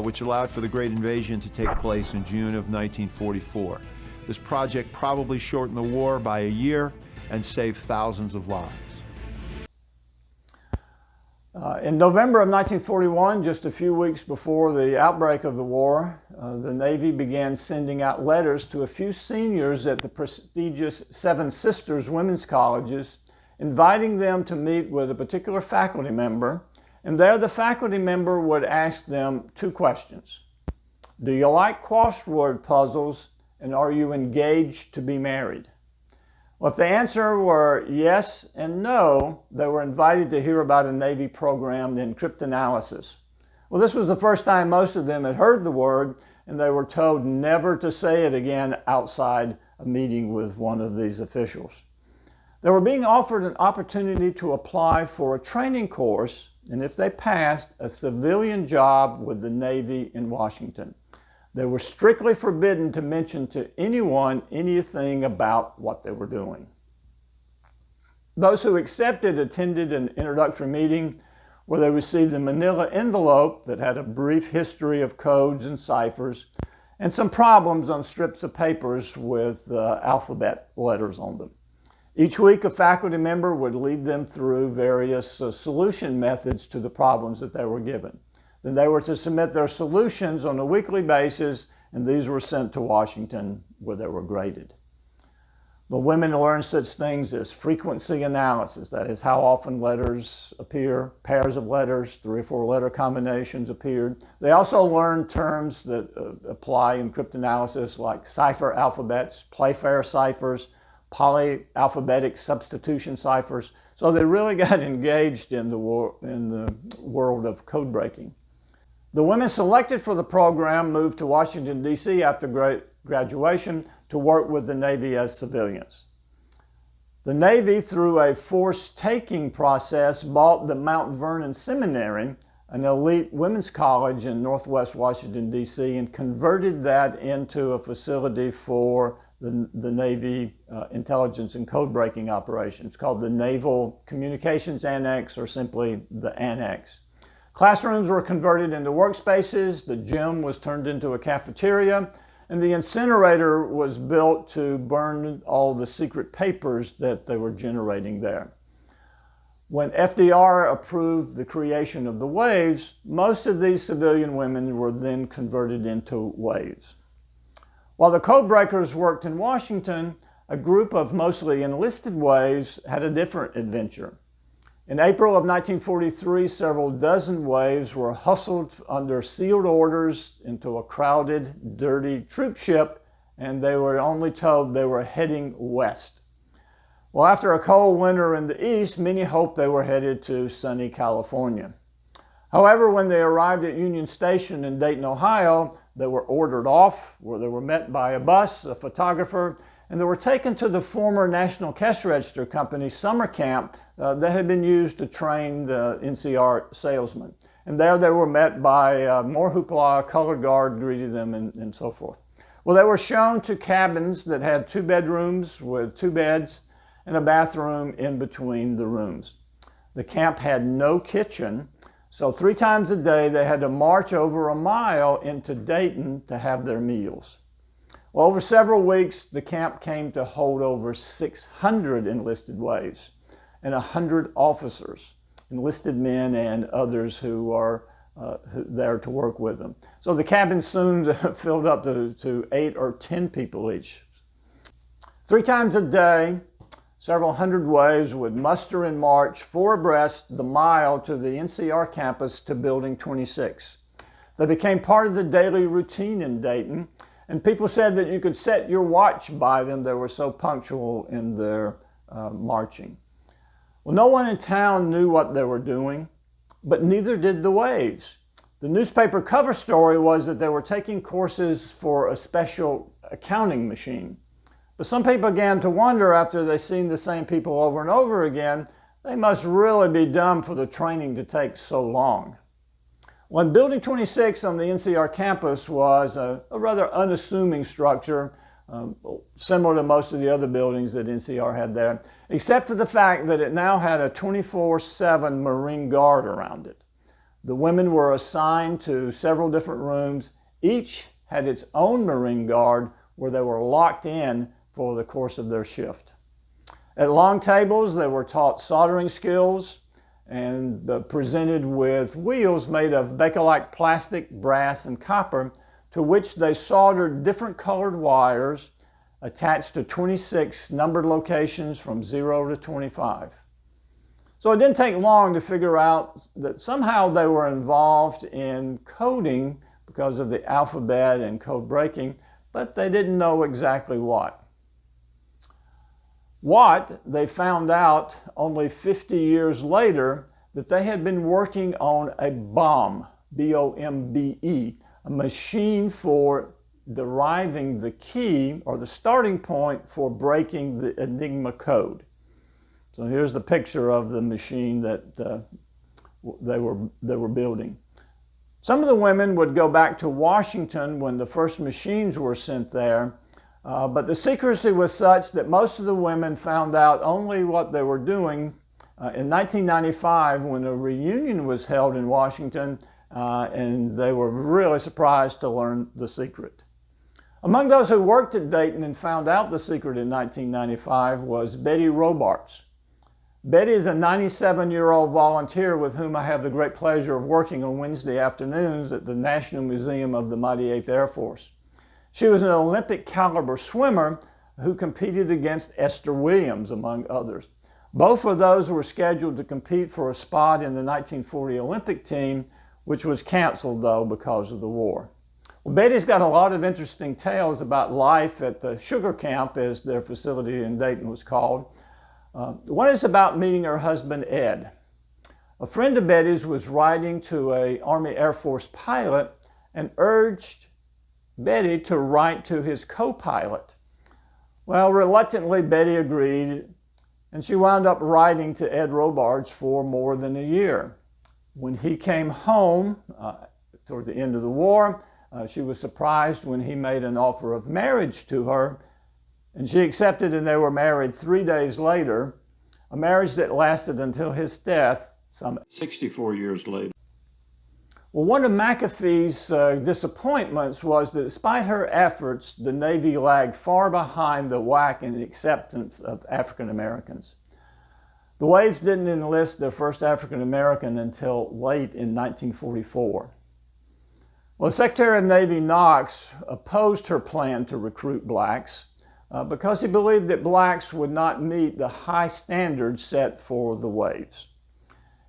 which allowed for the Great Invasion to take place in June of 1944. This project probably shortened the war by a year and saved thousands of lives. In November of 1941, just a few weeks before the outbreak of the war, the Navy began sending out letters to a few seniors at the prestigious Seven Sisters Women's Colleges, inviting them to meet with a particular faculty member, and there the faculty member would ask them 2 questions. Do you like crossword puzzles, and are you engaged to be married? Well, if the answer were yes and no, they were invited to hear about a Navy program in cryptanalysis. Well, this was the first time most of them had heard the word, and they were told never to say it again outside a meeting with one of these officials. They were being offered an opportunity to apply for a training course, and if they passed, a civilian job with the Navy in Washington. They were strictly forbidden to mention to anyone anything about what they were doing. Those who accepted attended an introductory meeting where they received a manila envelope that had a brief history of codes and ciphers and some problems on strips of papers with alphabet letters on them. Each week, a faculty member would lead them through various solution methods to the problems that they were given. Then they were to submit their solutions on a weekly basis, and these were sent to Washington where they were graded. The women learned such things as frequency analysis, that is how often letters appear, pairs of letters, 3 or 4 letter combinations appeared. They also learned terms that apply in cryptanalysis like cipher alphabets, Playfair ciphers, polyalphabetic substitution ciphers. So they really got engaged in the world of code breaking. The women selected for the program moved to Washington, D.C. after graduation to work with the Navy as civilians. The Navy, through a force-taking process, bought the Mount Vernon Seminary, an elite women's college in northwest Washington, D.C., and converted that into a facility for the Navy intelligence and code-breaking operations called the Naval Communications Annex, or simply the Annex. Classrooms were converted into workspaces, the gym was turned into a cafeteria, and the incinerator was built to burn all the secret papers that they were generating there. When FDR approved the creation of the WWIIs, most of these civilian women were then converted into WWIIs. While the code breakers worked in Washington, a group of mostly enlisted WWIIs had a different adventure. In April of 1943, several dozen WWIIs were hustled under sealed orders into a crowded, dirty troop ship, and they were only told they were heading west. Well, after a cold winter in the east, many hoped they were headed to sunny California. However, when they arrived at Union Station in Dayton, Ohio, they were ordered off, where they were met by a bus, a photographer, and they were taken to the former National Cash Register Company summer camp that had been used to train the NCR salesmen. And there they were met by more hoopla, a colored guard greeted them, and so forth. Well, they were shown to cabins that had 2 bedrooms with 2 beds and a bathroom in between the rooms. The camp had no kitchen, so 3 times a day they had to march over a mile into Dayton to have their meals. Well, over several weeks, the camp came to hold over 600 enlisted WWIIs and 100 officers, enlisted men and others who are there to work with them. So the cabin soon filled up to 8 or 10 people each. 3 times a day, several hundred WWIIs would muster and march 4 abreast the mile to the NCR campus to Building 26. They became part of the daily routine in Dayton, and people said that you could set your watch by them. They were so punctual in their marching. Well, no one in town knew what they were doing, but neither did the WWIIs. The newspaper cover story was that they were taking courses for a special accounting machine. But some people began to wonder, after they'd seen the same people over and over again, they must really be dumb for the training to take so long. Well, Building 26 on the NCR campus was a rather unassuming structure, similar to most of the other buildings that NCR had there, except for the fact that it now had a 24/7 Marine Guard around it. The women were assigned to several different rooms. Each had its own Marine Guard where they were locked in for the course of their shift. At long tables, they were taught soldering skills and presented with wheels made of Bakelite plastic, brass, and copper, to which they soldered different colored wires attached to 26 numbered locations from 0 to 25. So it didn't take long to figure out that somehow they were involved in coding because of the alphabet and code breaking, but they didn't know exactly what. They found out only 50 years later that they had been working on a bombe, B-O-M-B-E, a machine for deriving the key or the starting point for breaking the Enigma code. So here's the picture of the machine that they were building. Some of the women would go back to Washington when the first machines were sent there, but the secrecy was such that most of the women found out only what they were doing in 1995 when a reunion was held in Washington, and they were really surprised to learn the secret. Among those who worked at Dayton and found out the secret in 1995 was Betty Robarts. Betty is a 97-year-old volunteer with whom I have the great pleasure of working on Wednesday afternoons at the National Museum of the Mighty 8th Air Force. She was an Olympic caliber swimmer who competed against Esther Williams, among others. Both of those were scheduled to compete for a spot in the 1940 Olympic team, which was canceled, though, because of the war. Well, Betty's got a lot of interesting tales about life at the Sugar Camp, as their facility in Dayton was called. One is about meeting her husband, Ed. A friend of Betty's was writing to an Army Air Force pilot and urged Betty to write to his co-pilot. Well, reluctantly, Betty agreed, and she wound up writing to Ed Robards for more than a year. When he came home toward the end of the war, she was surprised when he made an offer of marriage to her, and she accepted, and they were married 3 days later, a marriage that lasted until his death some 64 years later. Well, one of McAfee's disappointments was that despite her efforts, the Navy lagged far behind the WWII in the acceptance of African Americans. The WWIIs didn't enlist their first African American until late in 1944. Well, Secretary of Navy Knox opposed her plan to recruit blacks because he believed that blacks would not meet the high standards set for the WWIIs.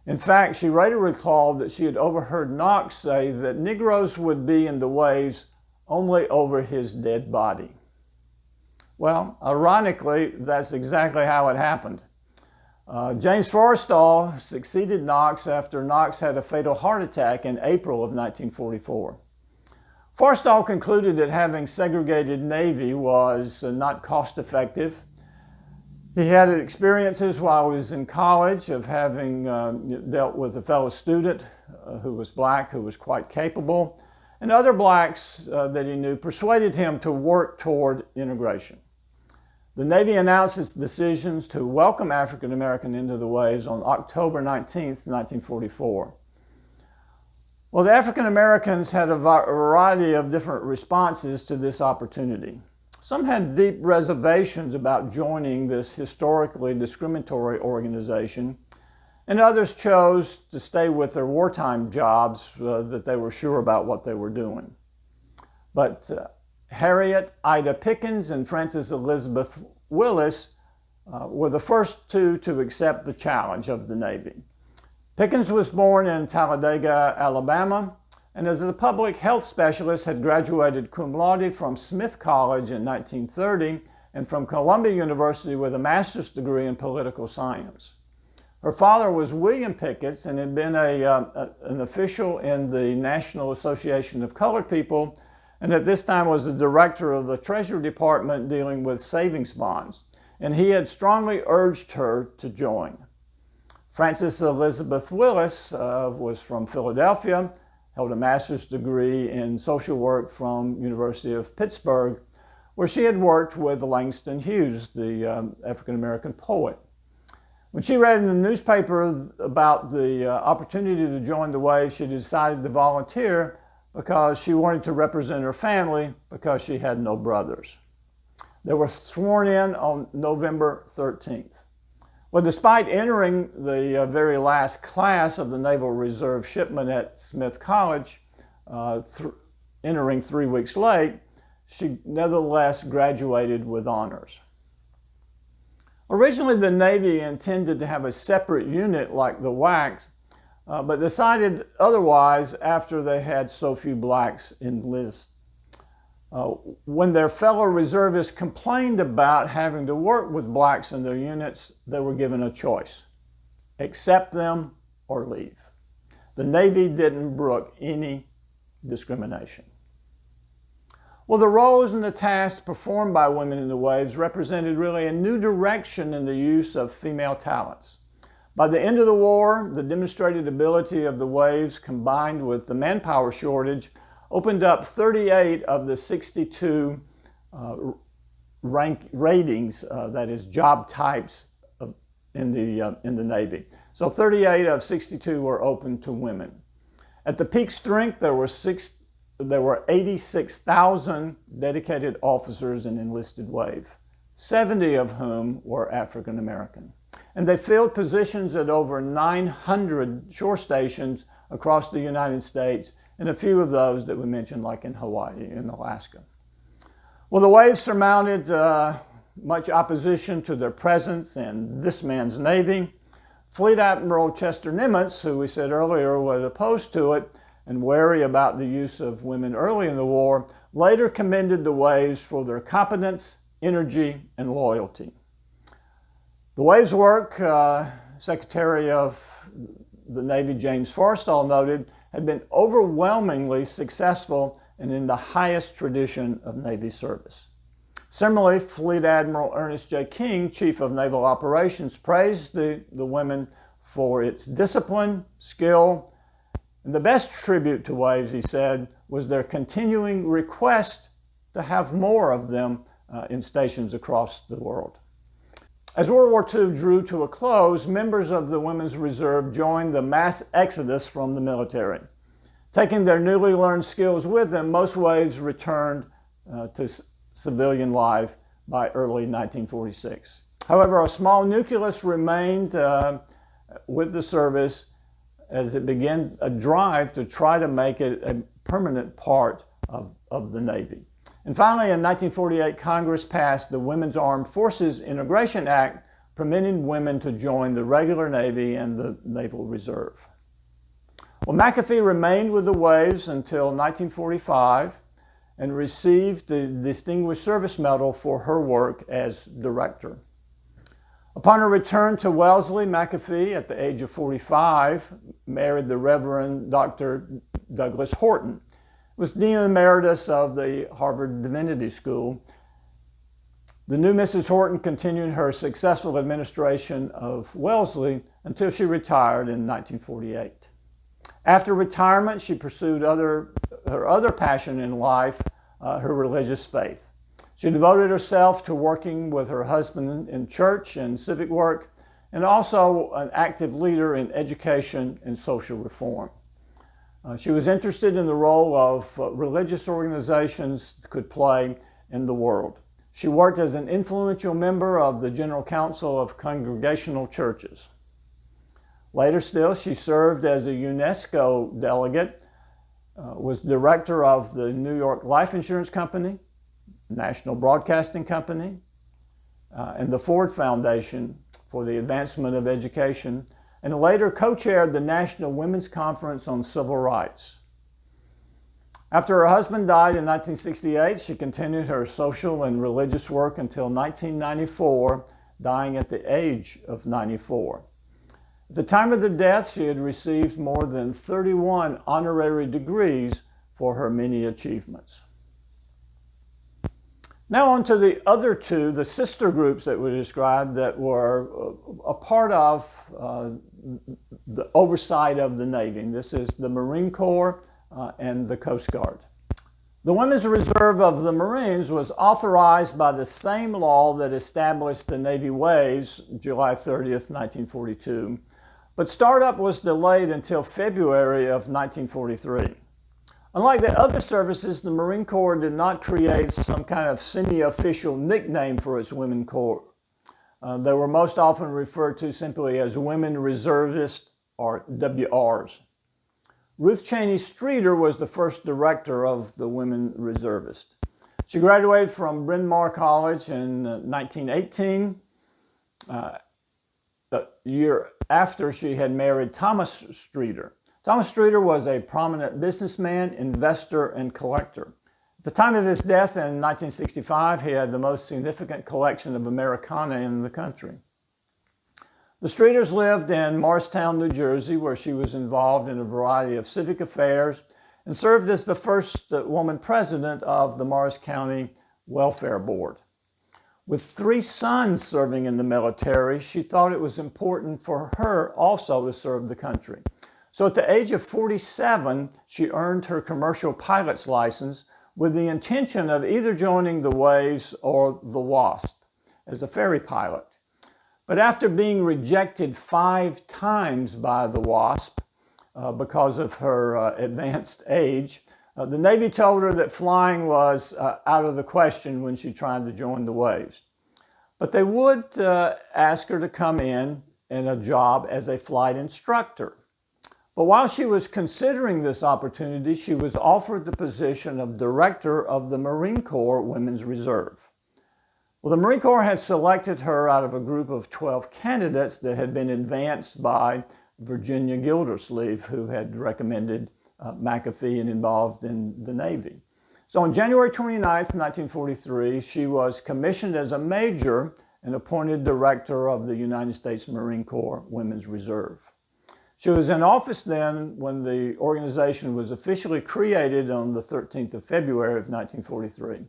In fact, she later recalled that she had overheard Knox say that Negroes would be in the WWIIs only over his dead body. Well, ironically, that's exactly how it happened. James Forrestal succeeded Knox after Knox had a fatal heart attack in April of 1944. Forrestal concluded that having segregated Navy was not cost-effective. He had experiences while he was in college of having dealt with a fellow student who was black, who was quite capable, and other blacks that he knew persuaded him to work toward integration. The Navy announced its decisions to welcome African Americans into the WWIIs on October 19, 1944. Well, the African Americans had a variety of different responses to this opportunity. Some had deep reservations about joining this historically discriminatory organization, and others chose to stay with their wartime jobs that they were sure about what they were doing. But Harriet Ida Pickens and Frances Elizabeth Willis were the first two to accept the challenge of the Navy. Pickens was born in Talladega, Alabama, and as a public health specialist had graduated cum laude from Smith College in 1930 and from Columbia University with a master's degree in political science. Her father was William Pickens and had been an official in the National Association of Colored People, and at this time was the director of the Treasury Department dealing with savings bonds, and he had strongly urged her to join. Frances Elizabeth Willis was from Philadelphia, held a master's degree in social work from University of Pittsburgh, where she had worked with Langston Hughes, the African-American poet. When she read in the newspaper about the opportunity to join the WWII, she decided to volunteer because she wanted to represent her family because she had no brothers. They were sworn in on November 13th. Well, despite entering the very last class of the Naval Reserve shipment at Smith College, entering 3 weeks late, she nevertheless graduated with honors. Originally, the Navy intended to have a separate unit like the WWII, but decided otherwise after they had so few blacks enlist. When their fellow reservists complained about having to work with blacks in their units, they were given a choice: accept them or leave. The Navy didn't brook any discrimination. Well, the roles and the tasks performed by women in the WWIIs represented really a new direction in the use of female talents. By the end of the war, the demonstrated ability of the WWIIs combined with the manpower shortage opened up 38 of the 62 ratings, that is job types in the Navy. So 38 of 62 were open to women. At the peak strength, there were 86,000 dedicated officers in enlisted WWII, 70 of whom were African American. and they filled positions at over 900 shore stations across the United States, and a few of those that we mentioned, like in Hawaii and Alaska. Well, the Waves surmounted much opposition to their presence in this man's Navy. Fleet Admiral Chester Nimitz, who we said earlier was opposed to it and wary about the use of women early in the war, later commended the Waves for their competence, energy, and loyalty. The Waves' work, Secretary of the Navy James Forrestal noted, had been overwhelmingly successful and in the highest tradition of Navy service. Similarly, Fleet Admiral Ernest J. King, Chief of Naval Operations, praised the women for its discipline, skill, and the best tribute to Waves, he said, was their continuing request to have more of them in stations across the world. As World War II drew to a close, members of the Women's Reserve joined the mass exodus from the military. Taking their newly learned skills with them, most Waves returned to civilian life by early 1946. However, a small nucleus remained with the service as it began a drive to try to make it a permanent part of the Navy. And finally, in 1948, Congress passed the Women's Armed Forces Integration Act, permitting women to join the regular Navy and the Naval Reserve. Well, McAfee remained with the Waves until 1945 and received the Distinguished Service Medal for her work as director. Upon her return to Wellesley, McAfee, at the age of 45, married the Reverend Dr. Douglas Horton, who was Dean Emeritus of the Harvard Divinity School. The new Mrs. Horton continued her successful administration of Wellesley until she retired in 1948. After retirement, she pursued her other passion in life, her religious faith. She devoted herself to working with her husband in church and civic work, and also an active leader in education and social reform. She was interested in the role of religious organizations could play in the world. She worked as an influential member of the General Council of Congregational Churches. Later still, she served as a UNESCO delegate, was director of the New York Life Insurance Company, National Broadcasting Company, and the Ford Foundation for the Advancement of Education, and later co-chaired the National Women's Conference on Civil Rights. After her husband died in 1968, she continued her social and religious work until 1994, dying at the age of 94. At the time of her death, she had received more than 31 honorary degrees for her many achievements. Now on to the other two, the sister groups that we described that were a part of the oversight of the Navy. And this is the Marine Corps and the Coast Guard. The Women's Reserve of the Marines was authorized by the same law that established the Navy Waves, July 30th, 1942. But startup was delayed until February of 1943. Unlike the other services, the Marine Corps did not create some kind of semi-official nickname for its women corps. They were most often referred to simply as Women Reservists, or WRs. Ruth Cheney Streeter was the first director of the Women Reservists. She graduated from Bryn Mawr College in 1918. The year after she had married Thomas Streeter. Thomas Streeter was a prominent businessman, investor, and collector. At the time of his death in 1965, he had the most significant collection of Americana in the country. The Streeters lived in Morristown, New Jersey, where she was involved in a variety of civic affairs and served as the first woman president of the Morris County Welfare Board. With 3 sons serving in the military, she thought it was important for her also to serve the country. So at the age of 47, she earned her commercial pilot's license with the intention of either joining the Waves or the WASP as a ferry pilot. But after being rejected 5 times by the WASP because of her advanced age, the Navy told her that flying was out of the question when she tried to join the Waves. But they would ask her to come in a job as a flight instructor. But while she was considering this opportunity, she was offered the position of director of the Marine Corps Women's Reserve. Well, the Marine Corps had selected her out of a group of 12 candidates that had been advanced by Virginia Gildersleeve, who had recommended McAfee and involved in the Navy. So on January 29, 1943, she was commissioned as a major and appointed director of the United States Marine Corps Women's Reserve. She was in office then when the organization was officially created on the 13th of February of 1943.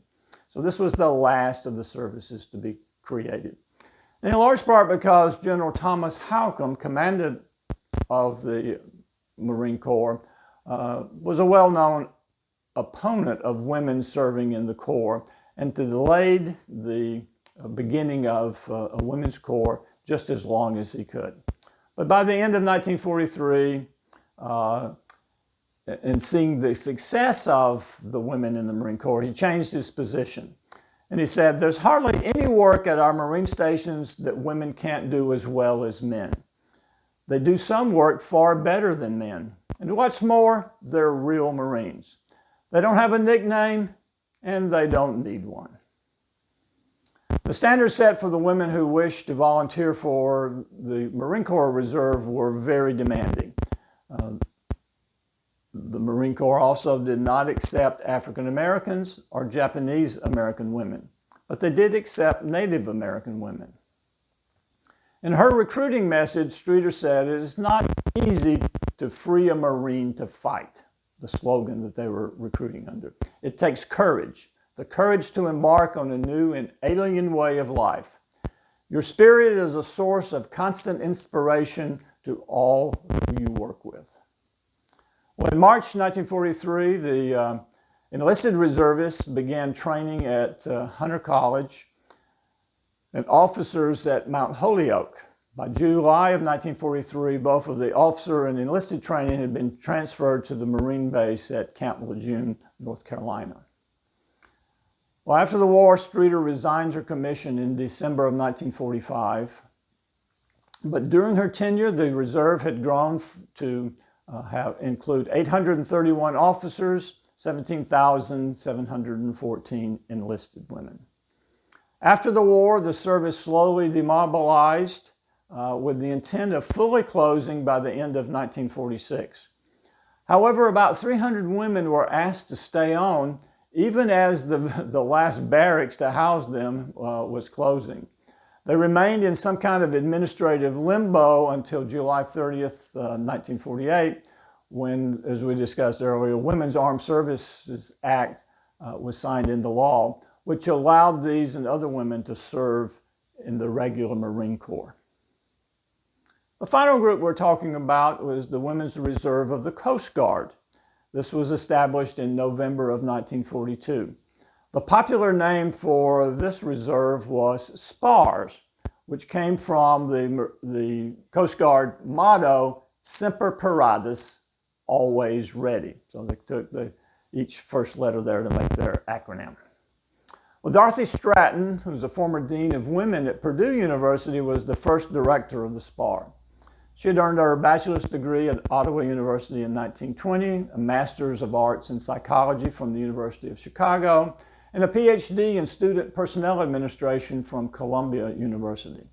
So this was the last of the services to be created. And in large part because General Thomas Halcomb, commander of the Marine Corps, was a well-known opponent of women serving in the Corps and delayed the beginning of a women's corps just as long as he could. But by the end of 1943, and seeing the success of the women in the Marine Corps, he changed his position. And he said, there's hardly any work at our Marine stations that women can't do as well as men. They do some work far better than men. And what's more, they're real Marines. They don't have a nickname, and they don't need one. The standards set for the women who wished to volunteer for the Marine Corps Reserve were very demanding. The Marine Corps also did not accept African Americans or Japanese American women, but they did accept Native American women. In her recruiting message, Streeter said, it is not easy to free a Marine to fight, the slogan that they were recruiting under. It takes courage, the courage to embark on a new and alien way of life. Your spirit is a source of constant inspiration to all who you work with. Well, in March 1943, the enlisted reservists began training at Hunter College and officers at Mount Holyoke. By July of 1943, both of the officer and enlisted training had been transferred to the Marine base at Camp Lejeune, North Carolina. Well, after the war, Streeter resigned her commission in December of 1945. But during her tenure, the reserve had grown to include 831 officers, 17,714 enlisted women. After the war, the service slowly demobilized with the intent of fully closing by the end of 1946. However, about 300 women were asked to stay on even as the last barracks to house them was closing. They remained in some kind of administrative limbo until July 30th, 1948, when, as we discussed earlier, Women's Armed Services Act was signed into law, which allowed these and other women to serve in the regular Marine Corps. The final group we're talking about was the Women's Reserve of the Coast Guard. This was established in November of 1942. The popular name for this reserve was SPARS, which came from the Coast Guard motto, Semper Paratus, always ready. So they took each first letter there to make their acronym. Well, Dorothy Stratton, who's a former dean of women at Purdue University, was the first director of the SPAR. She had earned her bachelor's degree at Ottawa University in 1920, a master's of arts in psychology from the University of Chicago, and a PhD in student personnel administration from Columbia University.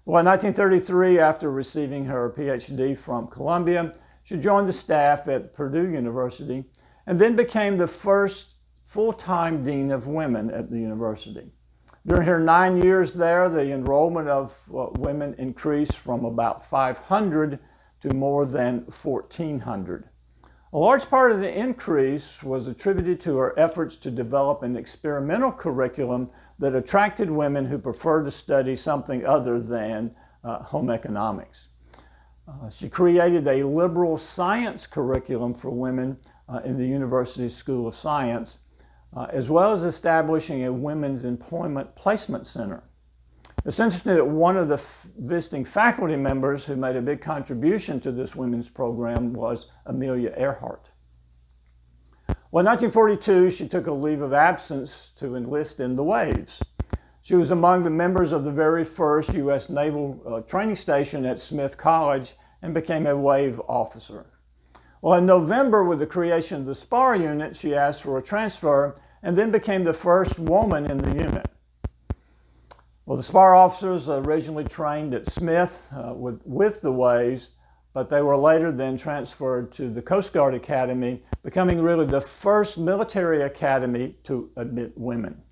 Well, in 1933, after receiving her PhD from Columbia, she joined the staff at Purdue University and then became the first full-time dean of women at the university. During her 9 years there, the enrollment of women increased from about 500 to more than 1,400. A large part of the increase was attributed to her efforts to develop an experimental curriculum that attracted women who preferred to study something other than home economics. She created a liberal science curriculum for women in the University School of Science, as well as establishing a women's employment placement center. It's interesting that one of the visiting faculty members who made a big contribution to this women's program was Amelia Earhart. Well, in 1942, she took a leave of absence to enlist in the Waves. She was among the members of the very first U.S. Naval training station at Smith College and became a wave officer. Well, in November, with the creation of the SPAR unit, she asked for a transfer and then became the first woman in the unit. Well, the SPAR officers originally trained at Smith with the Waves, but they were later then transferred to the Coast Guard Academy, becoming really the first military academy to admit women.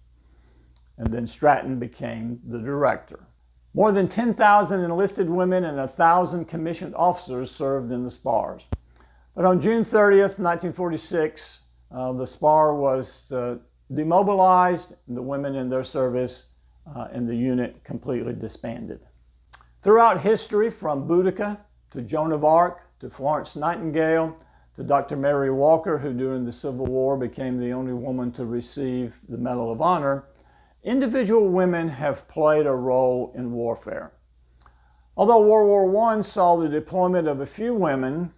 And then Stratton became the director. More than 10,000 enlisted women and 1,000 commissioned officers served in the SPARs. But on June 30th, 1946, the SPAR was demobilized, and the women in their service and the unit completely disbanded. Throughout history, from Boudica to Joan of Arc to Florence Nightingale to Dr. Mary Walker, who during the Civil War became the only woman to receive the Medal of Honor, individual women have played a role in warfare. Although World War I saw the deployment of a few women,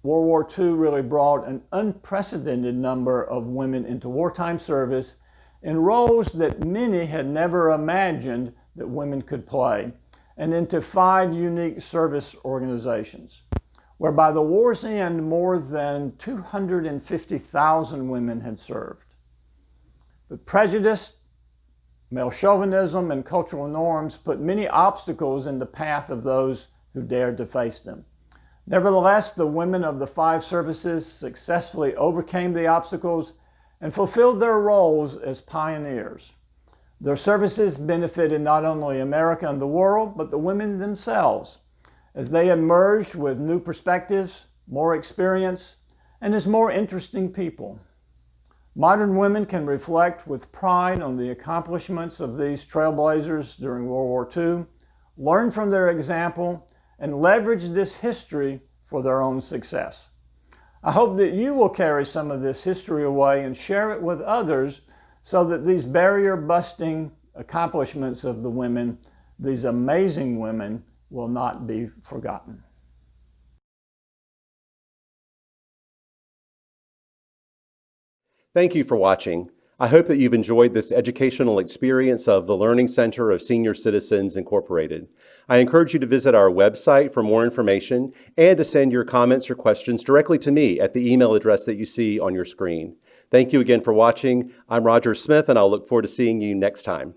World War II really brought an unprecedented number of women into wartime service in roles that many had never imagined that women could play, and into 5 unique service organizations, where by the war's end, more than 250,000 women had served. But prejudice, male chauvinism, and cultural norms put many obstacles in the path of those who dared to face them. Nevertheless, the women of the 5 services successfully overcame the obstacles and fulfilled their roles as pioneers. Their services benefited not only America and the world, but the women themselves, as they emerged with new perspectives, more experience, and as more interesting people. Modern women can reflect with pride on the accomplishments of these trailblazers during World War II, learn from their example, and leverage this history for their own success. I hope that you will carry some of this history away and share it with others so that these barrier-busting accomplishments of the women, these amazing women, will not be forgotten. Thank you for watching. I hope that you've enjoyed this educational experience of the Learning Center of Senior Citizens Incorporated. I encourage you to visit our website for more information and to send your comments or questions directly to me at the email address that you see on your screen. Thank you again for watching. I'm Roger Smith, and I'll look forward to seeing you next time.